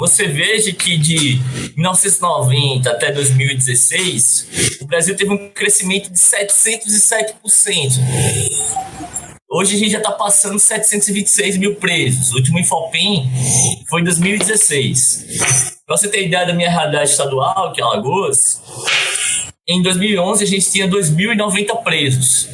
Você veja que de 1990 até 2016, o Brasil teve um crescimento de 707%. Hoje a gente já está passando 726 mil presos. O último Infopem foi em 2016. Para você ter ideia da minha realidade estadual, que é Alagoas, em 2011 a gente tinha 2.090 presos.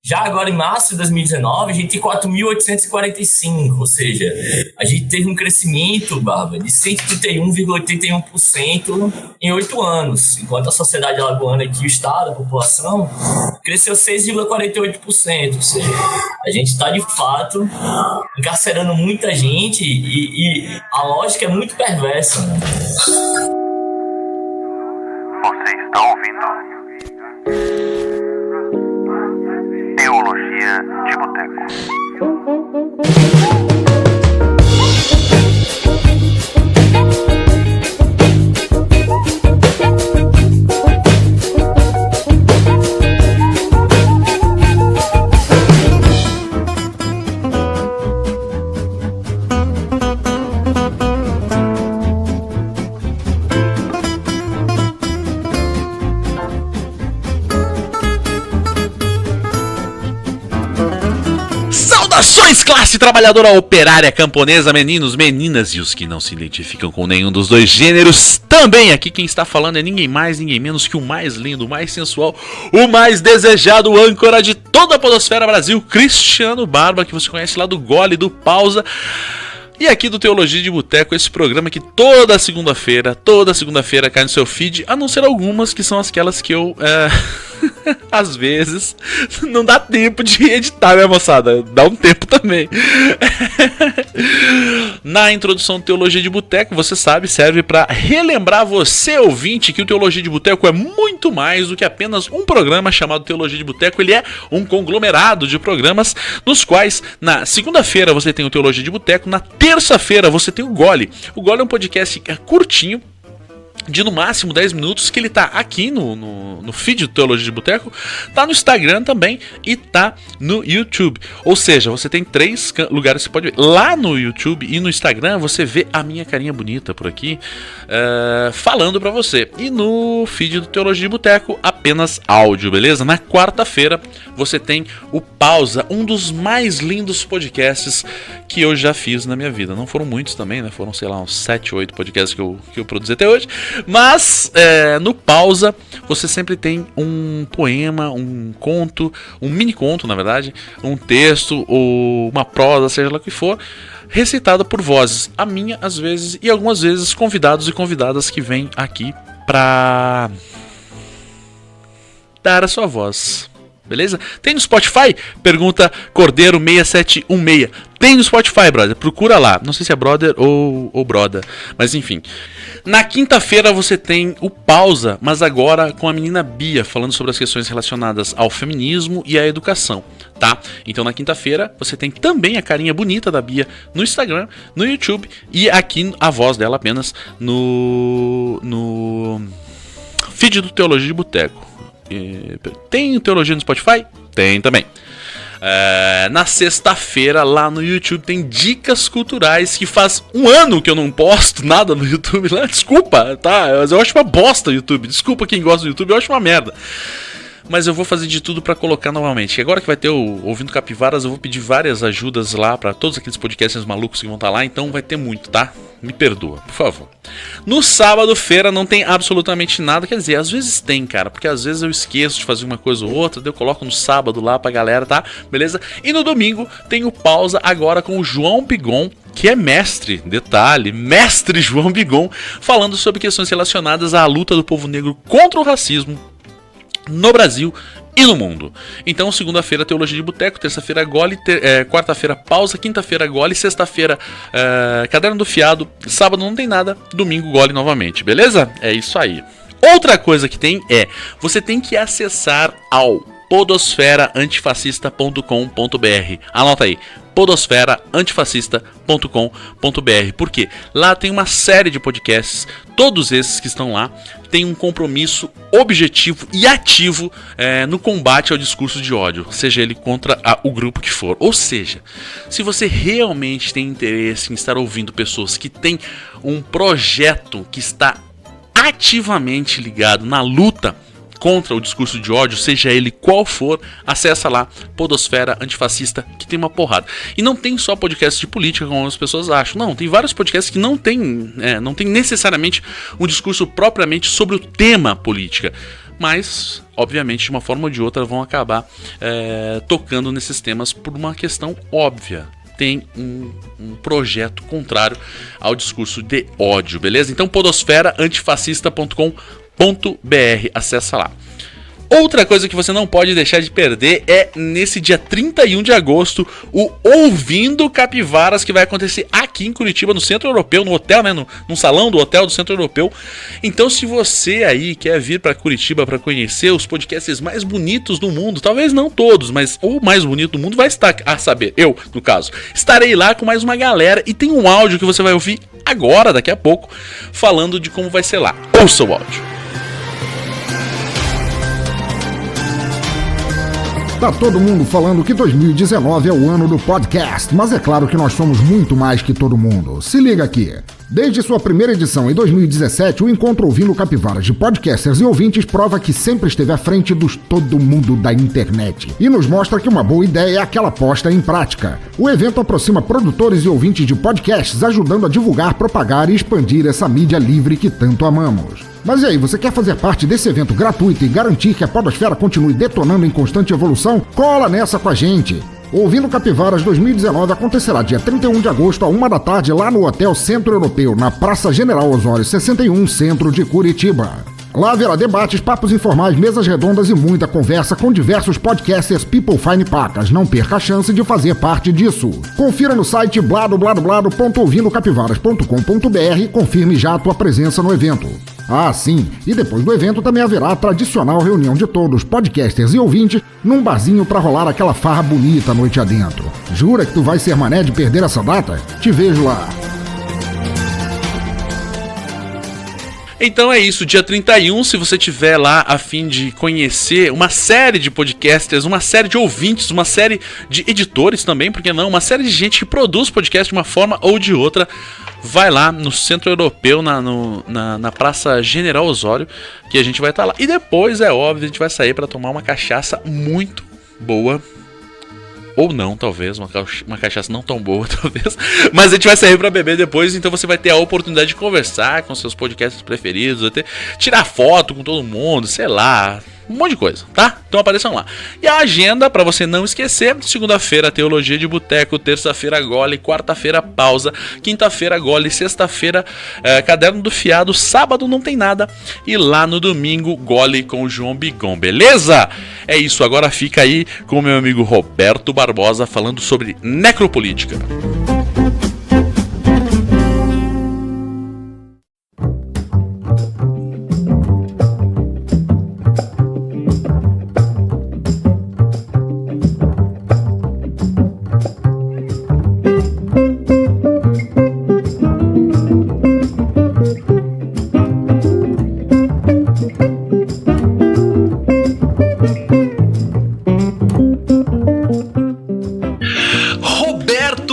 Já agora, em março de 2019, a gente tem 4.845, ou seja, a gente teve um crescimento, Bárbara, de 131,81% em 8 anos, enquanto a sociedade alagoana aqui, o estado, a população, cresceu 6,48%, ou seja, a gente está, de fato, encarcerando muita gente e a lógica é muito perversa, né? Você está ouvindo Teologia de Boteco. Saudações, classe trabalhadora operária camponesa, meninos, meninas e os que não se identificam com nenhum dos dois gêneros. Também aqui quem está falando é ninguém mais, ninguém menos que o mais lindo, o mais sensual, o mais desejado âncora de toda a podosfera Brasil, Cristiano Barba, que você conhece lá do Gole, do Pausa. E aqui do Teologia de Boteco, esse programa que toda segunda-feira cai no seu feed, a não ser algumas que são aquelas que eu, às vezes, não dá tempo de editar, né, moçada? Dá um tempo também. Na introdução do Teologia de Boteco, você sabe, serve para relembrar você, ouvinte, que o Teologia de Boteco é muito mais do que apenas um programa chamado Teologia de Boteco. Ele é um conglomerado de programas nos quais, na segunda-feira, você tem o Teologia de Boteco, na terça-feira você tem o Gole. O Gole é um podcast curtinho, de no máximo 10 minutos, que ele tá aqui no feed do Teologia de Boteco, tá no Instagram também e tá no YouTube. Ou seja, você tem 3 lugares que você pode ver. Lá no YouTube e no Instagram você vê a minha carinha bonita por aqui, falando pra você. E no feed do Teologia de Boteco, apenas áudio, beleza? Na quarta-feira você tem o Pausa, um dos mais lindos podcasts que eu já fiz na minha vida. Não foram muitos também, né? Foram, sei lá, uns 7, 8 podcasts que eu produzi até hoje. Mas no Pausa você sempre tem um poema, um conto, um mini conto, na verdade, um texto ou uma prosa, seja lá o que for, recitada por vozes, a minha às vezes e algumas vezes convidados e convidadas que vêm aqui pra dar a sua voz. Beleza? Tem no Spotify? Pergunta Cordeiro 6716. Tem no Spotify, brother. Procura lá. Não sei se é brother ou broda. Mas enfim. Na quinta-feira você tem o Pausa, mas agora com a menina Bia, falando sobre as questões relacionadas ao feminismo e à educação, tá? Então na quinta-feira você tem também a carinha bonita da Bia no Instagram, no YouTube e aqui a voz dela apenas no feed do Teologia de Boteco. Tem Teologia no Spotify? Tem também. Na sexta-feira lá no YouTube tem dicas culturais, que faz um ano que eu não posto nada no YouTube lá. Desculpa, tá? Eu acho uma bosta o YouTube. Desculpa quem gosta do YouTube, eu acho uma merda. Mas eu vou fazer de tudo pra colocar novamente. E agora que vai ter o Ouvindo Capivaras, eu vou pedir várias ajudas lá pra todos aqueles podcasts malucos que vão estar lá. Então vai ter muito, tá? Me perdoa, por favor. No sábado-feira não tem absolutamente nada. Quer dizer, às vezes tem, cara. Porque às vezes eu esqueço de fazer uma coisa ou outra. Daí eu coloco no sábado lá pra galera, tá? Beleza? E no domingo tem o Pausa agora com o João Bigon, que é mestre, detalhe, mestre João Bigon, falando sobre questões relacionadas à luta do povo negro contra o racismo no Brasil e no mundo. Então, segunda-feira, Teologia de Boteco, terça-feira, Gole, quarta-feira, Pausa, quinta-feira, Gole, sexta-feira, Caderno do Fiado, sábado não tem nada, domingo, Gole novamente, beleza? É isso aí. Outra coisa que tem você tem que acessar ao podosferaantifascista.com.br. Anota aí, podosferaantifascista.com.br. Por quê? Lá tem uma série de podcasts, todos esses que estão lá têm um compromisso objetivo e ativo no combate ao discurso de ódio, seja ele contra o grupo que for. Ou seja, se você realmente tem interesse em estar ouvindo pessoas que têm um projeto que está ativamente ligado na luta contra o discurso de ódio, seja ele qual for, acessa lá Podosfera Antifascista, que tem uma porrada. E não tem só podcast de política, como as pessoas acham. Não, tem vários podcasts que não tem necessariamente um discurso propriamente sobre o tema política, mas, obviamente, de uma forma ou de outra vão acabar tocando nesses temas por uma questão óbvia. Tem um projeto contrário ao discurso de ódio, beleza? Então, podosferaantifascista.com.br, acessa lá. Outra coisa que você não pode deixar de perder é nesse dia 31 de agosto o Ouvindo Capivaras, que vai acontecer aqui em Curitiba, no Centro Europeu, no hotel, né, no salão do hotel do Centro Europeu. Então, se você aí quer vir para Curitiba para conhecer os podcasts mais bonitos do mundo, talvez não todos, mas o mais bonito do mundo vai estar, a saber, eu, no caso, estarei lá com mais uma galera e tem um áudio que você vai ouvir agora, daqui a pouco, falando de como vai ser lá. Ouça o áudio. Tá todo mundo falando que 2019 é o ano do podcast, mas é claro que nós somos muito mais que todo mundo. Se liga aqui. Desde sua primeira edição em 2017, o Encontro Ouvindo Capivaras de podcasters e ouvintes prova que sempre esteve à frente dos todo mundo da internet. E nos mostra que uma boa ideia é aquela posta em prática. O evento aproxima produtores e ouvintes de podcasts, ajudando a divulgar, propagar e expandir essa mídia livre que tanto amamos. Mas e aí, você quer fazer parte desse evento gratuito e garantir que a podosfera continue detonando em constante evolução? Cola nessa com a gente! Ouvindo Capivaras 2019 acontecerá dia 31 de agosto à 1 da tarde lá no Hotel Centro Europeu, na Praça General Osório 61, centro de Curitiba. Lá haverá debates, papos informais, mesas redondas e muita conversa com diversos podcasters people fine pacas. Não perca a chance de fazer parte disso. Confira no site bladobladoblado.ouvindocapivaras.com.br e confirme já a tua presença no evento. Ah, sim, e depois do evento também haverá a tradicional reunião de todos, podcasters e ouvintes, num barzinho pra rolar aquela farra bonita a noite adentro. Jura que tu vai ser mané de perder essa data? Te vejo lá! Então é isso, dia 31, se você estiver lá a fim de conhecer uma série de podcasters, uma série de ouvintes, uma série de editores também, por que não? Uma série de gente que produz podcast de uma forma ou de outra, vai lá no Centro Europeu, na Praça General Osório, que a gente vai estar lá. E depois, é óbvio, a gente vai sair para tomar uma cachaça muito boa. Ou não, talvez, uma cachaça não tão boa, talvez. Mas a gente vai sair pra beber depois, então você vai ter a oportunidade de conversar com seus podcasts preferidos, até tirar foto com todo mundo, sei lá, um monte de coisa, tá? Então apareçam lá. E a agenda, pra você não esquecer: segunda-feira, Teologia de Boteco, terça-feira, Gole, quarta-feira, Pausa, quinta-feira, Gole, sexta-feira, Caderno do Fiado, sábado não tem nada, e lá no domingo, Gole com o João Bigon, beleza? É isso, agora fica aí com o meu amigo Roberto Barbosa falando sobre necropolítica.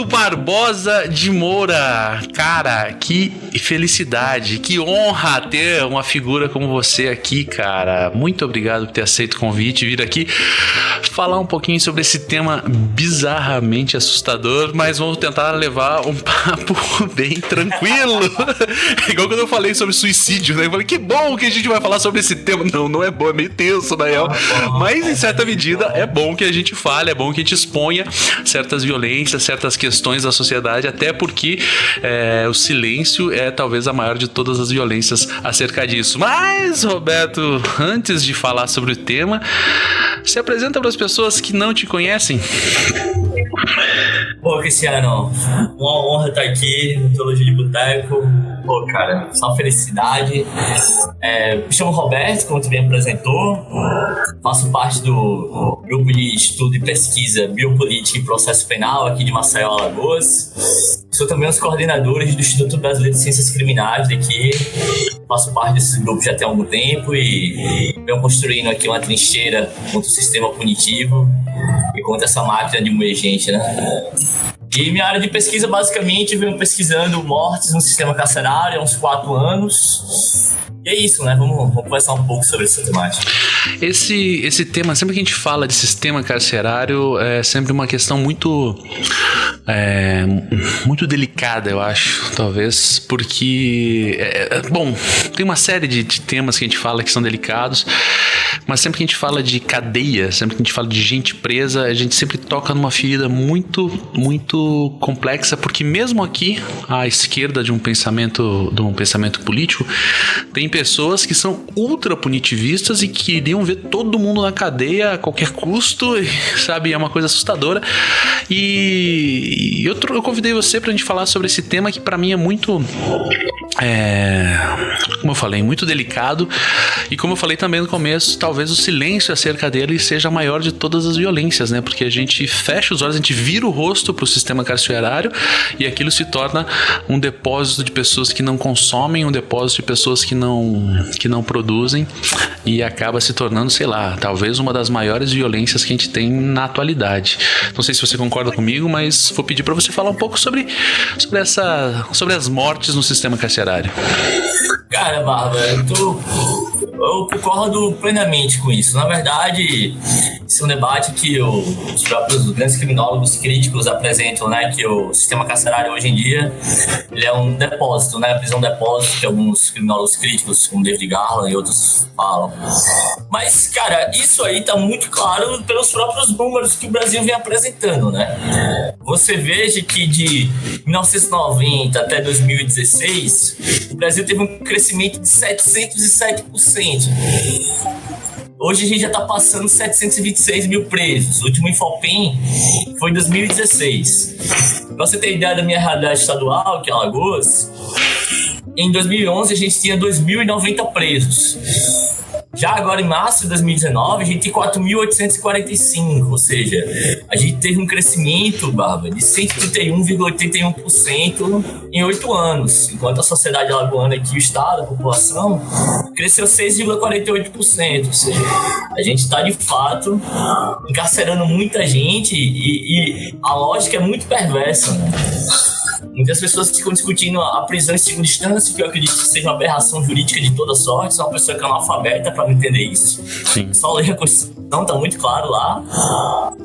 Barbosa de Moura, cara, que felicidade, que honra ter uma figura como você aqui, cara. Muito obrigado por ter aceito o convite e vir aqui falar um pouquinho sobre esse tema bizarramente assustador, mas vamos tentar levar um papo bem tranquilo. Igual quando eu falei sobre suicídio, né? Eu falei, que bom que a gente vai falar sobre esse tema. Não, não é bom, é meio tenso, na real. Mas, em certa medida, é bom que a gente fale, é bom que a gente exponha certas violências, certas questões da sociedade, até porque o silêncio é talvez a maior de todas as violências acerca disso. Mas, Roberto, antes de falar sobre o tema, se apresenta para as pessoas que não te conhecem. Bom, Cristiano, uma honra estar aqui no Teologia de Boteco. Pô, cara, só felicidade. Me chamo Roberto, como tu me apresentou. Faço parte do grupo de estudo e pesquisa Biopolítica e Processo Penal aqui de Maceió, Alagoas. Sou também um dos coordenadores do Instituto Brasileiro de Ciências Criminais daqui. Faço parte desse grupo já tem algum tempo e venho construindo aqui uma trincheira contra o sistema punitivo e contra essa máquina de moer gente, né? E minha área de pesquisa, basicamente, venho pesquisando mortes no sistema carcerário há uns 4 anos. E é isso, né? Vamos conversar um pouco sobre essa temática. Esse tema, sempre que a gente fala de sistema carcerário, é sempre uma questão muito delicada, eu acho, talvez, porque, bom, tem uma série de temas que a gente fala que são delicados, mas sempre que a gente fala de cadeia, sempre que a gente fala de gente presa, a gente sempre toca numa ferida muito, muito complexa, porque mesmo aqui, à esquerda de um pensamento político, tem pessoas que são ultra punitivistas e que iriam ver todo mundo na cadeia a qualquer custo, sabe? É uma coisa assustadora. E eu convidei você pra gente falar sobre esse tema que pra mim é muito... como eu falei, muito delicado. E como eu falei também no começo, talvez o silêncio acerca dele seja a maior de todas as violências, né? Porque a gente fecha os olhos, a gente vira o rosto pro sistema carcerário e aquilo se torna um depósito de pessoas que não consomem, um depósito de pessoas que não produzem, e acaba se tornando, sei lá, talvez uma das maiores violências que a gente tem na atualidade. Não sei se você concorda comigo, mas vou pedir para você falar um pouco sobre as mortes no sistema carcerário. Cara, Bárbara, eu concordo plenamente com isso. Na verdade, esse é um debate que os próprios grandes criminólogos críticos apresentam, né? Que o sistema carcerário hoje em dia ele é um depósito, né? Prisão depósito, que alguns criminólogos críticos, como David Garland e outros, falam. Mas, cara, isso aí tá muito claro pelos próprios números que o Brasil vem apresentando, né? Você veja que de 1990 até 2016, o Brasil teve um crescimento de 707%. Hoje a gente já está passando 726 mil presos. O último Infopem foi em 2016. Pra você ter ideia da minha realidade estadual, que é Alagoas, em 2011 a gente tinha 2.090 presos. Já agora, em março de 2019, a gente tem 4.845, ou seja, a gente teve um crescimento, Bárbara, de 131,81% em 8 anos, enquanto a sociedade alagoana aqui, o estado, a população, cresceu 6,48%, ou seja, a gente está, de fato, encarcerando muita gente e a lógica é muito perversa, né? Muitas pessoas ficam discutindo a prisão em segunda instância, que eu acredito que seja uma aberração jurídica de toda sorte. Sou uma pessoa que é analfabeta para não entender isso. Sim. Só ler a Constituição, tá muito claro lá.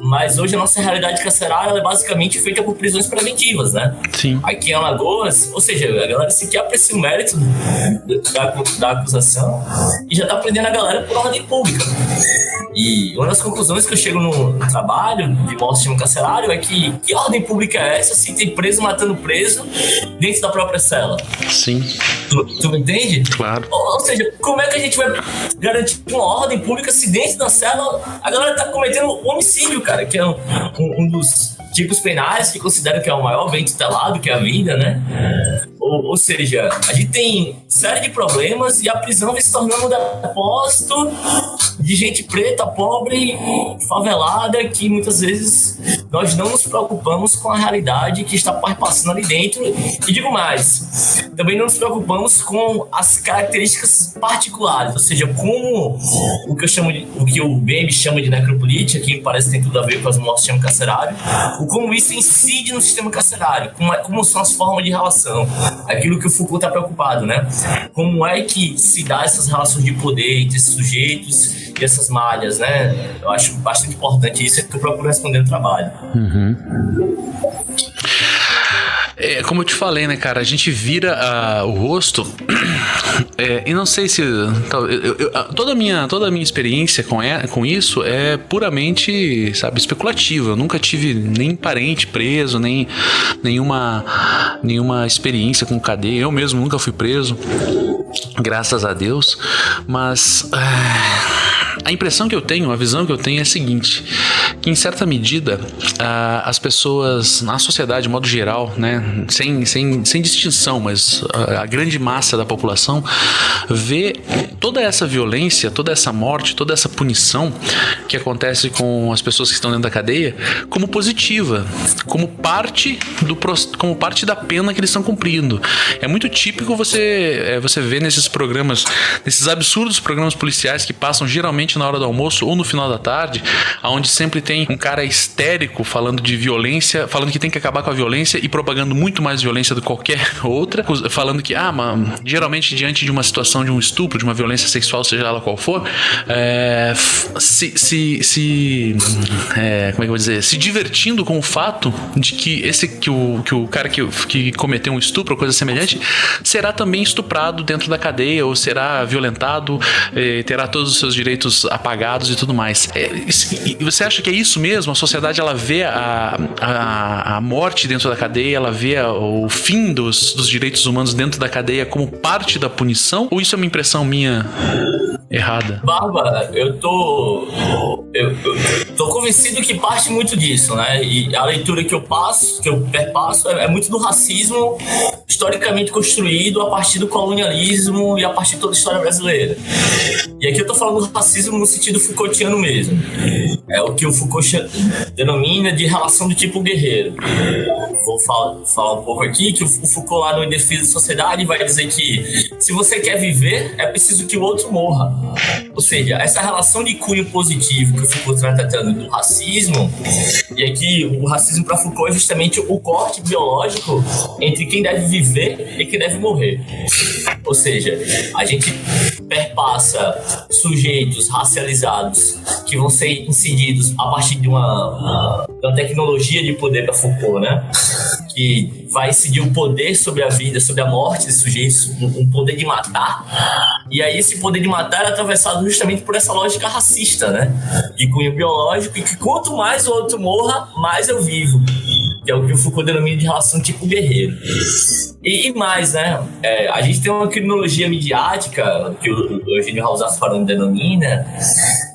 Mas hoje a nossa realidade carcerária ela é basicamente feita por prisões preventivas, né? Sim. Aqui em Alagoas, ou seja, a galera sequer aprecia o mérito da acusação e já tá prendendo a galera por ordem pública. E uma das conclusões que eu chego no trabalho de morte no sistema carcerário é que ordem pública é essa se tem preso matando preso dentro da própria cela? Sim. Tu me entende? Claro. Ou seja, como é que a gente vai garantir uma ordem pública se dentro da cela a galera tá cometendo homicídio, cara, que é um dos tipos penais que consideram que é o maior bem tutelado, que é a vida, né? Ou seja, a gente tem série de problemas e a prisão vem se tornando um depósito de gente preta, pobre, favelada, que muitas vezes nós não nos preocupamos com a realidade que está passando ali dentro. E digo mais, também não nos preocupamos com as características particulares, ou seja, como o que o BEM chama de necropolítica, que parece que tem tudo a ver com as mortes do sistema carcerário, como isso incide no sistema carcerário, como são as formas de relação, aquilo que o Foucault está preocupado, né? Como é que se dá essas relações de poder entre esses sujeitos e essas malhas, né? Eu acho bastante importante isso, é que eu procuro responder no trabalho. Uhum. Como eu te falei, né, cara, a gente vira o rosto e não sei se toda a minha experiência com isso é puramente, sabe, especulativa. Eu nunca tive nem parente preso, nem nenhuma experiência com cadeia. Eu mesmo nunca fui preso, graças a Deus, mas a impressão que eu tenho, a visão que eu tenho é a seguinte, que que, em certa medida, as pessoas, na sociedade, de modo geral, né, sem distinção, mas a grande massa da população vê toda essa violência, toda essa morte, toda essa punição que acontece com as pessoas que estão dentro da cadeia como positiva, como parte da pena que eles estão cumprindo. É muito típico você ver nesses programas, nesses absurdos programas policiais que passam geralmente na hora do almoço ou no final da tarde, onde sempre tem um cara histérico falando de violência, falando que tem que acabar com a violência e propagando muito mais violência do que qualquer outra, falando que, geralmente diante de uma situação de um estupro, de uma violência sexual, seja ela qual for, como é que eu vou dizer? Se divertindo com o fato de que o cara que cometeu um estupro ou coisa semelhante será também estuprado dentro da cadeia, ou será violentado, terá todos os seus direitos apagados e tudo mais. E você acha que é isso mesmo? A sociedade, ela vê a morte dentro da cadeia, ela vê o fim dos direitos humanos dentro da cadeia como parte da punição? Ou isso é uma impressão minha errada? Bárbara, eu tô convencido que parte muito disso, né? E a leitura que eu perpasso é muito do racismo historicamente construído a partir do colonialismo e a partir de toda a história brasileira. E aqui eu tô falando do racismo no sentido Foucaultiano mesmo. É o que o Foucault denomina de relação do tipo guerreiro. Vou falar um pouco aqui que o Foucault, lá no Em Defesa da Sociedade, vai dizer que se você quer viver, é preciso que o outro morra. Ou seja, essa relação de cunho positivo que o Foucault está tratando do racismo, e aqui o racismo para Foucault é justamente o corte biológico entre quem deve viver e quem deve morrer. Ou seja, a gente perpassa sujeitos racializados que vão ser incididos a partir de uma tecnologia de poder para Foucault, né? Que vai incidir o poder sobre a vida, sobre a morte desses sujeitos, um poder de matar. E aí esse poder de matar é atravessado justamente por essa lógica racista, né? De cunho biológico, e que quanto mais o outro morra, mais eu vivo. Que é o que o Foucault denomina de relação tipo guerreiro. E mais, né? A gente tem uma criminologia midiática, que o Eugênio Raul denomina,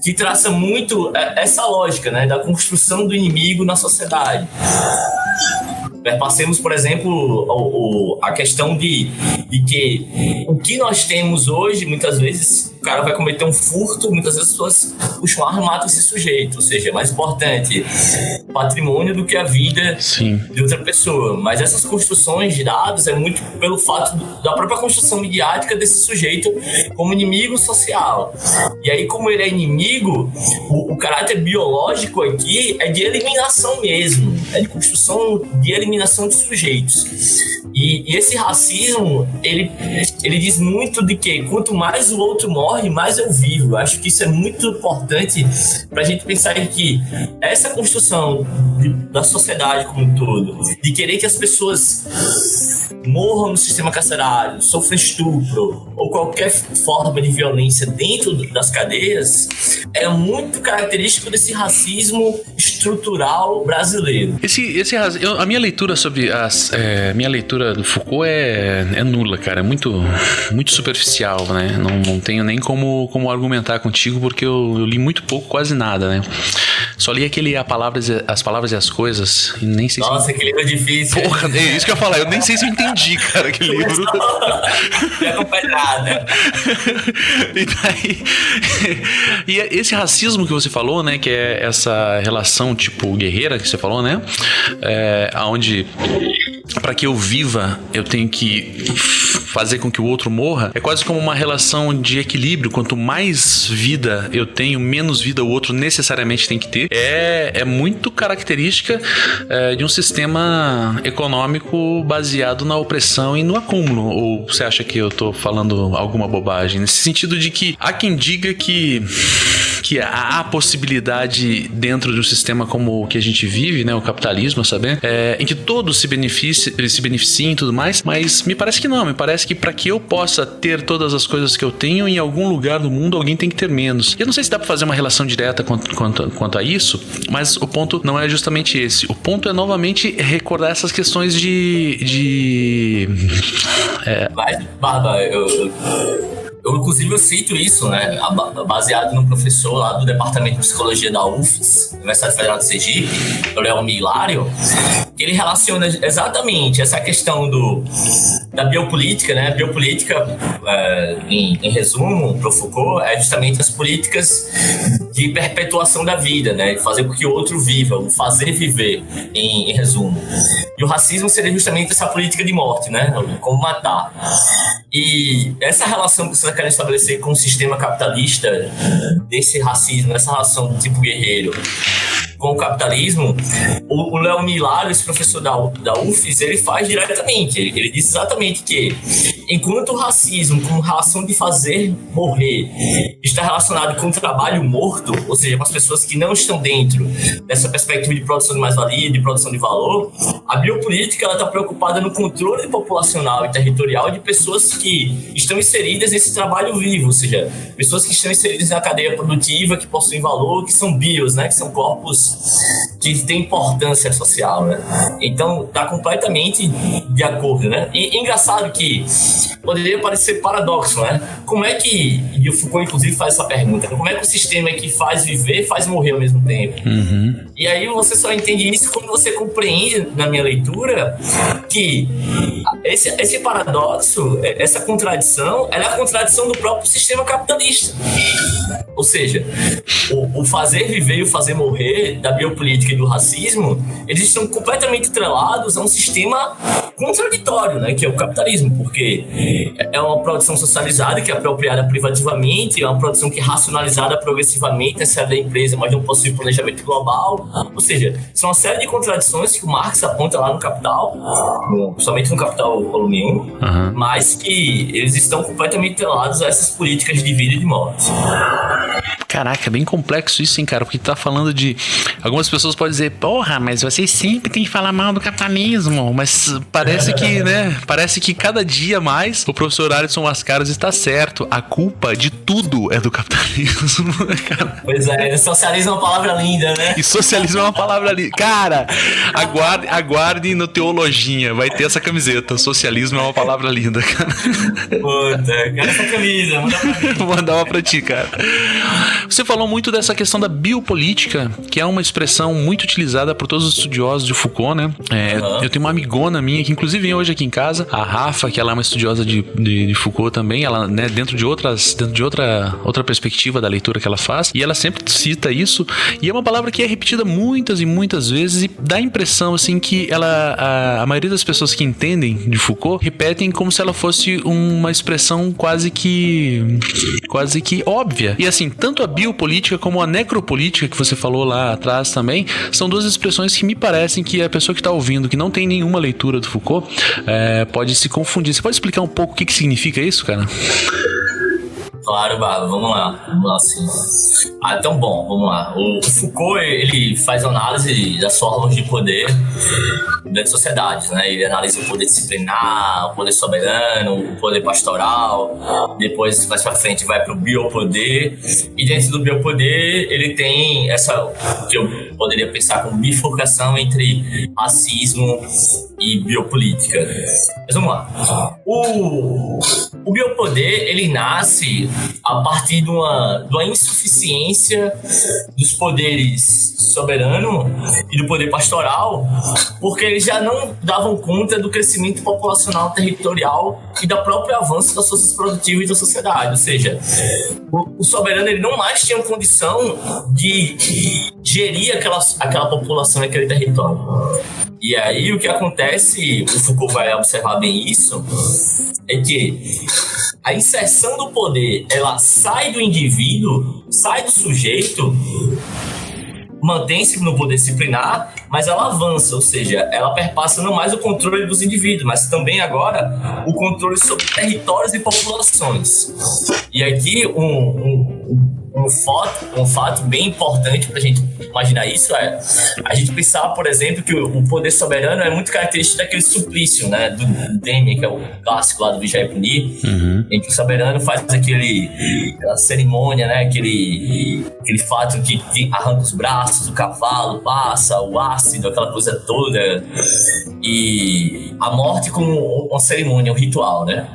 que traça muito essa lógica, né? Da construção do inimigo na sociedade. Perpassemos, por exemplo, a questão de que o que nós temos hoje, muitas vezes, o cara vai cometer um furto, muitas vezes as pessoas puxam arma e matam esse sujeito. Ou seja, é mais importante patrimônio do que a vida de outra pessoa. Mas essas construções de dados é muito pelo fato da própria construção midiática desse sujeito como inimigo social. E aí, como ele é inimigo, o caráter biológico aqui é de eliminação mesmo, é de construção de eliminação de sujeitos. E esse racismo, ele diz muito de que quanto mais o outro morre, mais eu vivo. Eu acho que isso é muito importante para a gente pensar em que essa construção da sociedade como um todo, de querer que as pessoas morram no sistema carcerário, sofram estupro ou qualquer forma de violência dentro das cadeias, é muito característico desse racismo estrutural brasileiro. A minha leitura sobre minha leitura do Foucault é nula, cara. É muito superficial, né? Não tenho nem como argumentar contigo, porque eu li muito pouco, quase nada, né? Só li As Palavras e as Coisas e nem sei que livro difícil. Porra, é isso que eu ia falar. Eu nem sei se eu entendi, cara, aquele livro. Não acompanha nada. E esse racismo que você falou, né? Que é essa relação tipo guerreira que você falou, né? Onde para que eu viva, eu tenho que fazer com que o outro morra. É quase como uma relação de equilíbrio. Quanto mais vida eu tenho, menos vida o outro necessariamente tem que ter. É muito característica de um sistema econômico baseado na opressão e no acúmulo. Ou você acha que eu tô falando alguma bobagem? Nesse sentido de que há quem diga que há possibilidade dentro de um sistema como o que a gente vive, né, o capitalismo, sabe? Em que todos se beneficiem e tudo mais, mas me parece que não. Me parece que para que eu possa ter todas as coisas que eu tenho, em algum lugar do mundo alguém tem que ter menos. Eu não sei se dá para fazer uma relação direta quanto a isso, mas o ponto não é justamente esse. O ponto é novamente recordar essas questões de... Mas, Bárbara, Inclusive, eu cito isso, né, baseado no professor lá do Departamento de Psicologia da UFES, Universidade Federal de Sergipe, o Léo Milário, que ele relaciona exatamente essa questão da biopolítica, né? A biopolítica, em resumo, para o Foucault, é justamente as políticas de perpetuação da vida, né? Fazer com que o outro viva, o fazer viver, em resumo. E o racismo seria justamente essa política de morte, né? Como matar. E essa relação que você está querendo estabelecer com o sistema capitalista, desse racismo, essa relação do tipo guerreiro com o capitalismo, o Léo Milário, esse professor da UFES, ele faz diretamente. Ele diz exatamente que, enquanto o racismo, como relação de fazer morrer, está relacionado com o trabalho morto, ou seja, com as pessoas que não estão dentro dessa perspectiva de produção de mais-valia, de produção de valor, a biopolítica está preocupada no controle populacional e territorial de pessoas que estão inseridas nesse trabalho vivo, ou seja, pessoas que estão inseridas na cadeia produtiva, que possuem valor, que são bios, né, que são corpos que têm importância social, né? Então, está completamente de acordo, né? E engraçado que poderia parecer paradoxo, né? Como é que, e o Foucault, inclusive, faz essa pergunta, como é que o sistema que faz viver, faz morrer ao mesmo tempo? Uhum. E aí você só entende isso quando você compreende, na minha leitura, que esse paradoxo, essa contradição, ela é a contradição do próprio sistema capitalista. Ou seja, o fazer viver e o fazer morrer da biopolítica e do racismo, eles estão completamente atrelados a um sistema contraditório, né, que é o capitalismo, porque é uma produção socializada que é apropriada privativamente, é uma produção que é racionalizada progressivamente, essa é da empresa, mas não possui planejamento global. Ou seja, são uma série de contradições que o Marx aponta lá no Capital, somente no Capital volume 1, mas que eles estão completamente atrelados a essas políticas de vida e de morte. Caraca, é bem complexo isso, hein, cara? Porque tu tá falando de... Algumas pessoas podem dizer, porra, mas vocês sempre tem que falar mal do capitalismo. Mas parece que, né? Parece que cada dia mais o professor Alisson Mascaras está certo. A culpa de tudo é do capitalismo, né, cara? Pois é, socialismo é uma palavra linda, né? E socialismo é uma palavra linda. Cara, aguarde no Teologinha. Vai ter essa camiseta. Socialismo é uma palavra linda, cara. Puta, quero essa camisa. Manda pra mim. Vou mandar uma pra ti, cara. Você falou muito dessa questão da biopolítica, que é uma expressão muito utilizada por todos os estudiosos de Foucault, né? Eu tenho uma amigona minha, que inclusive vem hoje aqui em casa, a Rafa, que ela é uma estudiosa de Foucault também, ela, né, dentro de outra perspectiva da leitura que ela faz, e ela sempre cita isso, e é uma palavra que é repetida muitas e muitas vezes, e dá a impressão, assim, que a maioria das pessoas que entendem de Foucault repetem como se ela fosse uma expressão quase que óbvia. E assim, tanto a biopolítica como a necropolítica, que você falou lá atrás também, são duas expressões que me parecem que a pessoa que está ouvindo, que não tem nenhuma leitura do Foucault, pode se confundir. Você pode explicar um pouco o que significa isso, cara? Claro, Bárbara, vamos lá sim. Então, bom, vamos lá. O Foucault, ele faz análise das formas de poder das sociedades, né? Ele analisa o poder disciplinar, o poder soberano, o poder pastoral, depois, mais pra frente, vai pro biopoder, e dentro do biopoder, ele tem essa, que eu poderia pensar como bifurcação entre racismo e biopolítica. Mas vamos lá. O biopoder, ele nasce a partir de uma insuficiência dos poderes soberano e do poder pastoral, porque eles já não davam conta do crescimento populacional territorial e do próprio avanço das forças produtivas da sociedade. Ou seja, o soberano, ele não mais tinha condição de gerir aquela população e aquele território. E aí o que acontece, o Foucault vai observar bem isso, é que a inserção do poder, ela sai do indivíduo, sai do sujeito, mantém-se no poder disciplinar, mas ela avança, ou seja, ela perpassa não mais o controle dos indivíduos, mas também agora o controle sobre territórios e populações. E aqui um fato bem importante para a gente imaginar isso é a gente pensar, por exemplo, que o poder soberano é muito característico daquele suplício, né, do Demian, que é o clássico lá do Vigiar e Punir, em que o soberano faz aquela cerimônia, né, aquele fato que arranca os braços, o cavalo passa, o ácido, aquela coisa toda. e a morte como uma cerimônia, um ritual, né?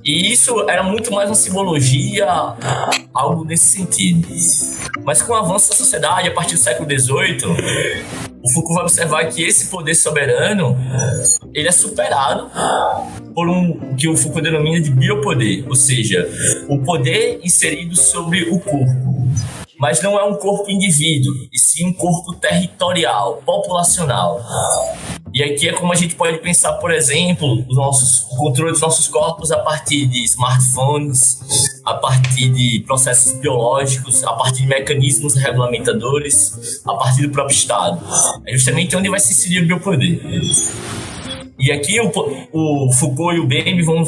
E isso era muito mais uma simbologia, algo nesse sentido. Mas com o avanço da sociedade, a partir do século XVIII, o Foucault vai observar que esse poder soberano, ele é superado por o que o Foucault denomina de biopoder, ou seja, o poder inserido sobre o corpo. Mas não é um corpo indivíduo, e sim um corpo territorial, populacional. E aqui é como a gente pode pensar, por exemplo, o controle dos nossos corpos a partir de smartphones, a partir de processos biológicos, a partir de mecanismos regulamentadores, a partir do próprio Estado. É justamente onde vai se inserir o biopoder. E aqui o Foucault e o Bembe vão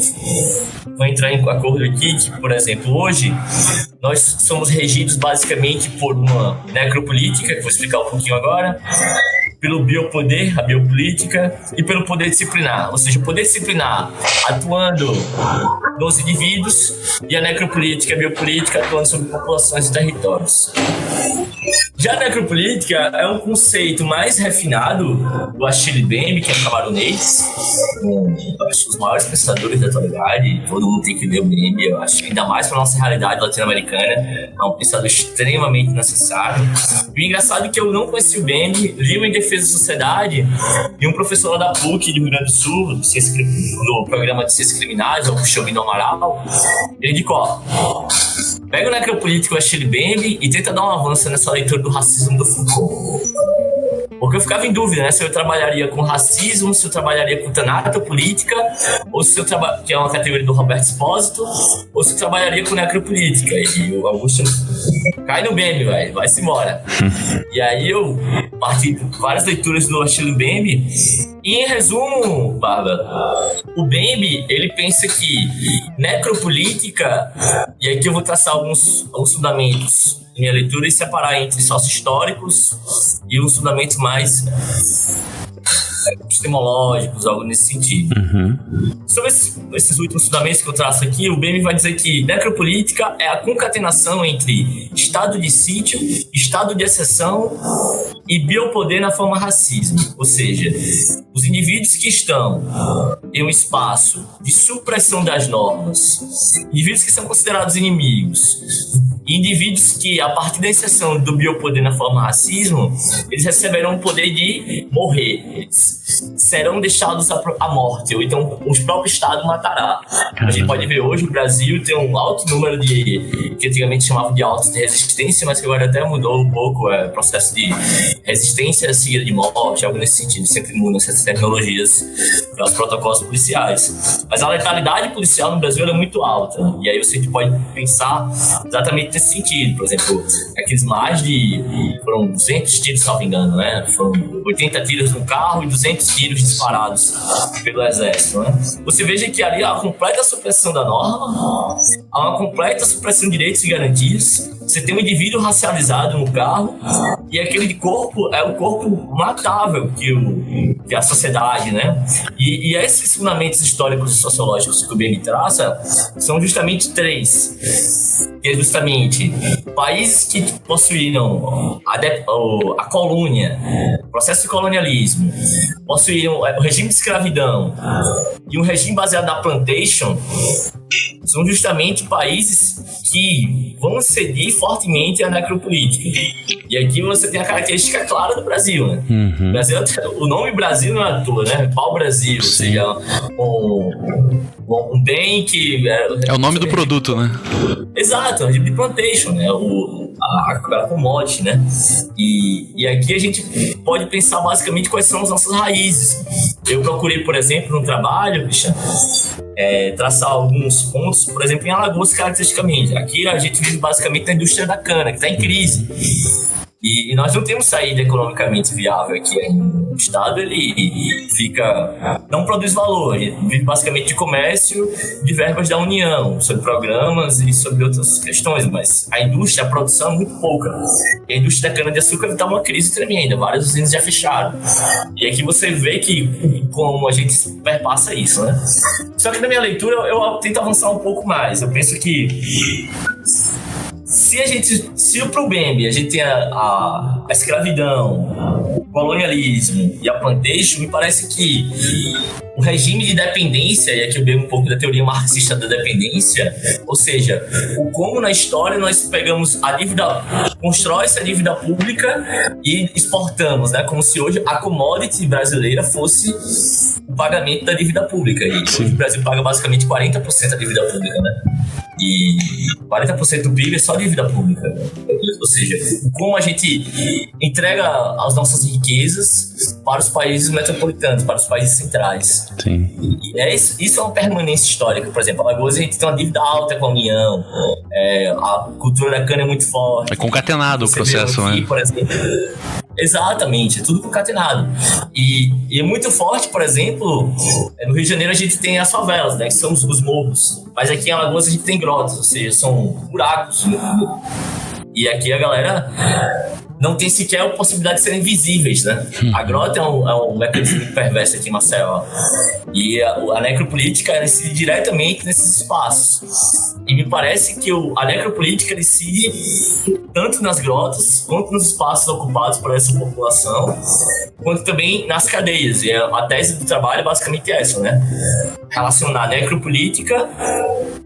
entrar em acordo aqui que, por exemplo, hoje nós somos regidos basicamente por uma necropolítica, que vou explicar um pouquinho agora, pelo biopoder, a biopolítica, e pelo poder disciplinar. Ou seja, o poder disciplinar atuando nos indivíduos e a necropolítica, a biopolítica atuando sobre populações e territórios. Já a necropolítica é um conceito mais refinado do Achille Bembe, que é camarunês, um dos maiores pensadores da atualidade. Todo mundo tem que ler o Bembe, eu acho, ainda mais para a nossa realidade latino-americana. É um pensador extremamente necessário. E o engraçado é que eu não conheci o Bembe, li o Em Defesa da Sociedade, e um professor lá da PUC do Rio Grande do Sul, do programa de Ciências Criminais, o Xobino Amaral, ele indicou, ó, pega o necropolítico Achille Bembe e tenta dar um avanço nessa leitura do racismo do Foucault. Porque eu ficava em dúvida, né? Se eu trabalharia com racismo, se eu trabalharia com tanatopolítica, ou se eu que é uma categoria do Roberto Espósito, ou se eu trabalharia com necropolítica. E o Augusto cai no Bembe, velho, vai-se embora. E aí eu parti de várias leituras do Achille Bembe. E em resumo, Bárbara, o Bembe, ele pensa que necropolítica, e aqui eu vou traçar alguns fundamentos minha leitura e separar entre sócio-históricos e os fundamentos mais epistemológicos, algo nesse sentido. Sobre esses últimos fundamentos que eu traço aqui, o Bembe vai dizer que necropolítica é a concatenação entre estado de sítio, estado de exceção e biopoder na forma racismo. Ou seja, os indivíduos que estão em um espaço de supressão das normas, indivíduos que são considerados inimigos, indivíduos que, a partir da inserção do biopoder na forma racismo, eles receberão o poder de morrer. Eles serão deixados à morte, ou então o próprio Estado matará. A gente pode ver hoje o Brasil tem um alto número de, que antigamente chamavam de autos de resistência, mas que agora até mudou um pouco, processo de resistência seguida de morte, algo nesse sentido, sempre mudam essas tecnologias para os protocolos policiais. Mas a letalidade policial no Brasil é muito alta, e aí você pode pensar exatamente nesse sentido. Por exemplo, aqueles mais de... foram 200 tiros, se não me engano, né? Foram 80 tiros no carro e 200 tiros disparados pelo exército, né? Você veja que ali há uma completa supressão da norma, há uma completa supressão de direitos e garantias. Você tem um indivíduo racializado no carro e aquele corpo é o corpo matável que a sociedade, né? E esses fundamentos históricos e sociológicos que o Bembe traça são justamente três. Que é justamente países que possuíam a colônia, o processo de colonialismo, possuíam o regime de escravidão e um regime baseado na plantation, são justamente países que vão ceder fortemente à necropolítica. E aqui você tem a característica clara do Brasil, né? O Brasil, o nome Brasil não é à toa, né? Pau-Brasil, ou seja, um bem que... É o nome do produto, né? Exato, é o regime de plantation, né? A commodity, né? E aqui a gente pode pensar basicamente quais são as nossas raízes. Eu procurei, por exemplo, no trabalho, traçar alguns pontos, por exemplo, em Alagoas, caracteristicamente. Aqui a gente vive basicamente na indústria da cana, que está em crise. E nós não temos saída economicamente viável aqui. O Estado, ele não produz valor, ele vive basicamente de comércio, de verbas da União, sobre programas e sobre outras questões, mas a indústria, a produção é muito pouca. E a indústria da cana-de-açúcar está uma crise tremenda, várias usinas já fecharam. E aqui você vê que como a gente perpassa isso, né? Só que na minha leitura eu tento avançar um pouco mais. Eu penso que se pro Bembe a gente tem a escravidão colonialismo e a plantation, me parece que o regime de dependência, e aqui eu dei um pouco da teoria marxista da dependência, ou seja, o como na história nós pegamos a dívida, constrói-se a dívida pública e exportamos, né? Como se hoje a commodity brasileira fosse o pagamento da dívida pública. E hoje o Brasil paga basicamente 40% da dívida pública, né? E 40% do PIB é só dívida pública. Ou seja, como a gente entrega as nossas riquezas para os países metropolitanos, para os países centrais. Sim. E isso é uma permanência histórica. Por exemplo, Alagoas a gente tem uma dívida alta com a União, a cultura da cana é muito forte. É concatenado o processo, aqui, né? Por exemplo, exatamente, é tudo concatenado. E é muito forte, por exemplo, no Rio de Janeiro a gente tem as favelas, né, que são os morros. Mas aqui em Alagoas a gente tem grotas, ou seja, são buracos. E aqui a galera não tem sequer a possibilidade de serem visíveis, né? A grota é um mecanismo perverso aqui em Maceió. E a necropolítica incide diretamente nesses espaços. E me parece que a necropolítica incide tanto nas grotas, quanto nos espaços ocupados por essa população, quanto também nas cadeias. E a tese do trabalho é basicamente essa, né? Relacionar a necropolítica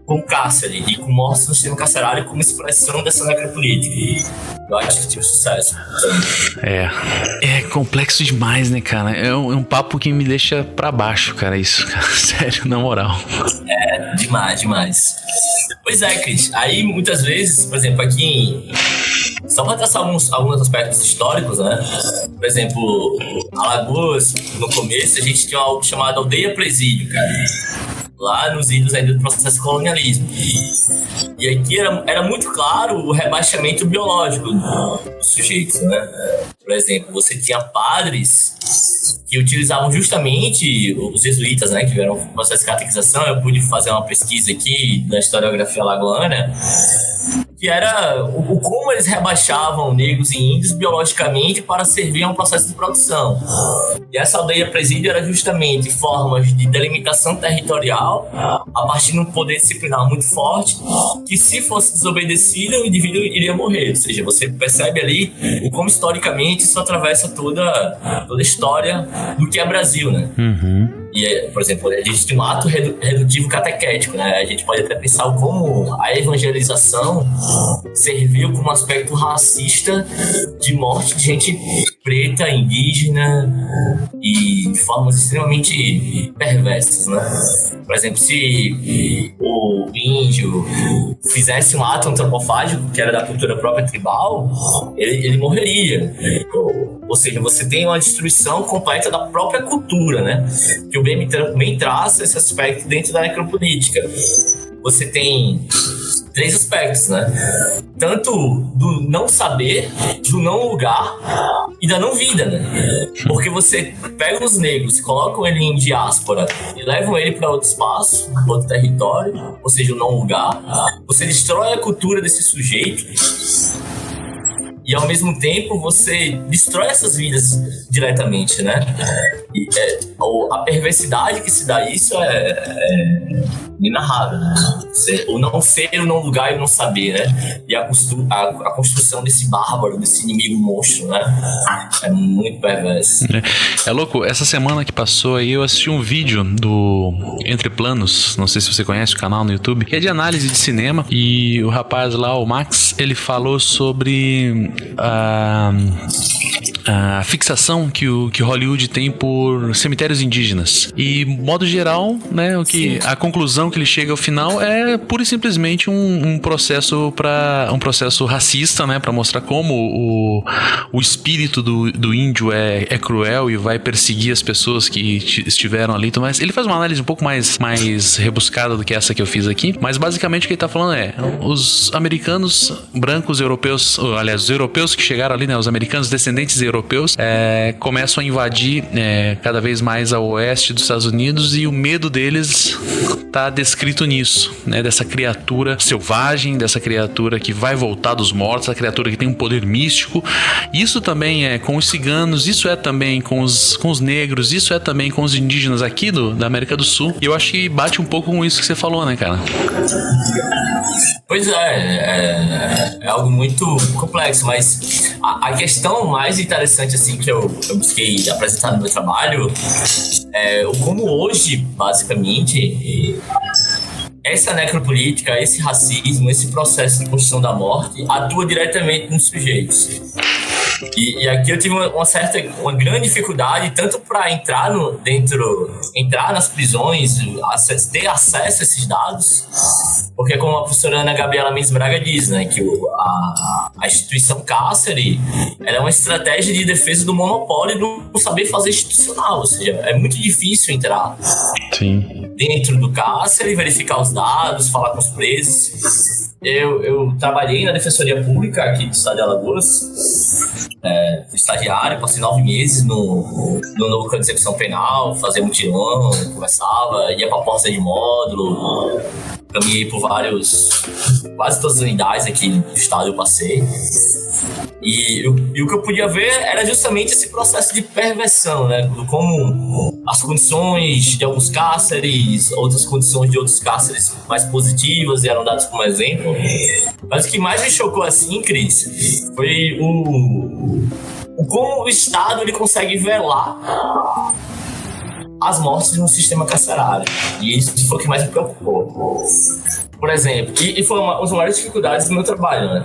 com cárcere e com mortes no sistema carcerário como expressão dessa necropolítica. Eu acho que tive sucesso. É complexo demais, né, cara? É um papo que me deixa pra baixo, cara, isso, cara. Sério, na moral. Demais. Pois é, Cris. Aí, muitas vezes, por exemplo, aqui só para traçar alguns aspectos históricos, né? Por exemplo, Alagoas, no começo, a gente tinha algo chamado aldeia presídio, cara. Lá nos ilhos ainda do processo de colonialismo. E aqui era muito claro o rebaixamento biológico dos sujeitos, né? Por exemplo, você tinha padres que utilizavam justamente os jesuítas, né? Que tiveram um processo de catequização. Eu pude fazer uma pesquisa aqui da historiografia alagoana, que era como eles rebaixavam negros e índios biologicamente para servir a um processo de produção. E essa aldeia presídio era justamente formas de delimitação territorial a partir de um poder disciplinar muito forte, que se fosse desobedecido, o indivíduo iria morrer. Ou seja, você percebe ali o como historicamente isso atravessa toda a história do que é Brasil, né? Uhum. E, por exemplo, a gente tem um ato redutivo catequético, né? A gente pode até pensar como a evangelização serviu como um aspecto racista de morte de gente preta, indígena e de formas extremamente perversas, né? Por exemplo, se o índio fizesse um ato antropofágico, que era da cultura própria tribal, ele morreria. Ou seja, você tem uma destruição completa da própria cultura, né? Que o bem traça esse aspecto dentro da necropolítica. Você tem 3 aspectos, né? Tanto do não saber, do não lugar e da não vida, né? Porque você pega os negros, colocam ele em diáspora e levam ele para outro espaço, outro território, ou seja, o não lugar. Você destrói a cultura desse sujeito e ao mesmo tempo você destrói essas vidas diretamente, né? E a perversidade que se dá isso é inarrável, né? O não ser, o não lugar e o não saber, né? E a construção desse bárbaro, desse inimigo monstro, né? É muito perverso. É louco, essa semana que passou aí eu assisti um vídeo do Entre Planos, não sei se você conhece o canal no YouTube, que é de análise de cinema, e o rapaz lá, o Max, ele falou sobre a fixação que Hollywood tem por cemitérios indígenas. E, modo geral, né, a conclusão que ele chega ao final é pura e simplesmente um processo racista, né, para mostrar como o espírito do índio é cruel e vai perseguir as pessoas que estiveram ali. Então, mas ele faz uma análise um pouco mais rebuscada do que essa que eu fiz aqui, mas basicamente o que ele tá falando é os americanos brancos europeus, aliás, os europeus que chegaram ali, né, os americanos descendentes europeus começam a invadir cada vez mais a oeste dos Estados Unidos, e o medo deles tá descrito nisso, né, dessa criatura selvagem, dessa criatura que vai voltar dos mortos, essa criatura que tem um poder místico. Isso também é com os ciganos, isso é também com os negros, isso é também com os indígenas aqui da América do Sul, e eu acho que bate um pouco com isso que você falou, né, cara? Pois é algo muito complexo, mas a questão mais interessante assim, que eu busquei apresentar no meu trabalho é como hoje, basicamente, essa necropolítica, esse racismo, esse processo de construção da morte atua diretamente nos sujeitos. E aqui eu tive uma grande dificuldade, tanto para entrar nas prisões, ter acesso a esses dados, porque como a professora Ana Gabriela Mendes Braga diz, né, que a instituição cárcere, ela é uma estratégia de defesa do monopólio do saber fazer institucional, ou seja, é muito difícil entrar dentro do cárcere, verificar os dados, falar com os presos. Eu trabalhei na Defensoria Pública aqui do estado de Alagoas, fui estagiário, passei 9 meses no núcleo de execução penal, fazia mutirão, conversava, ia pra porta de módulo, caminhei por quase todas as unidades aqui do estado eu passei. E o que eu podia ver era justamente esse processo de perversão, né? Como as condições de alguns cárceres, outras condições de outros cárceres mais positivas eram dadas como exemplo. Mas o que mais me chocou assim, Cris, foi como o Estado ele consegue velar as mortes no sistema carcerário. E isso foi o que mais me preocupou. Por exemplo, e foi uma das maiores dificuldades do meu trabalho, né?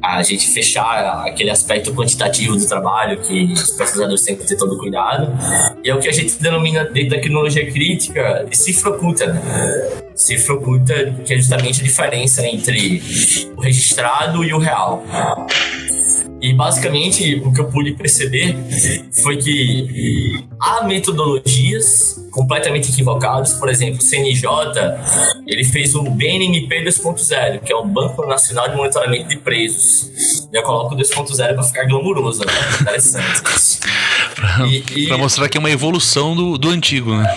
A gente fechar aquele aspecto quantitativo do trabalho que os pesquisadores têm que ter todo cuidado, e é o que a gente denomina dentro da criminologia crítica de cifra oculta, né? Cifra oculta, que é justamente a diferença entre o registrado e o real. E basicamente o que eu pude perceber foi que há metodologias completamente equivocadas. Por exemplo, o CNJ ele fez o BNMP 2.0, que é o Banco Nacional de Monitoramento de Presos. Já coloco o 2.0 para ficar glamuroso, né? Interessante. Para mostrar que é uma evolução do antigo, né?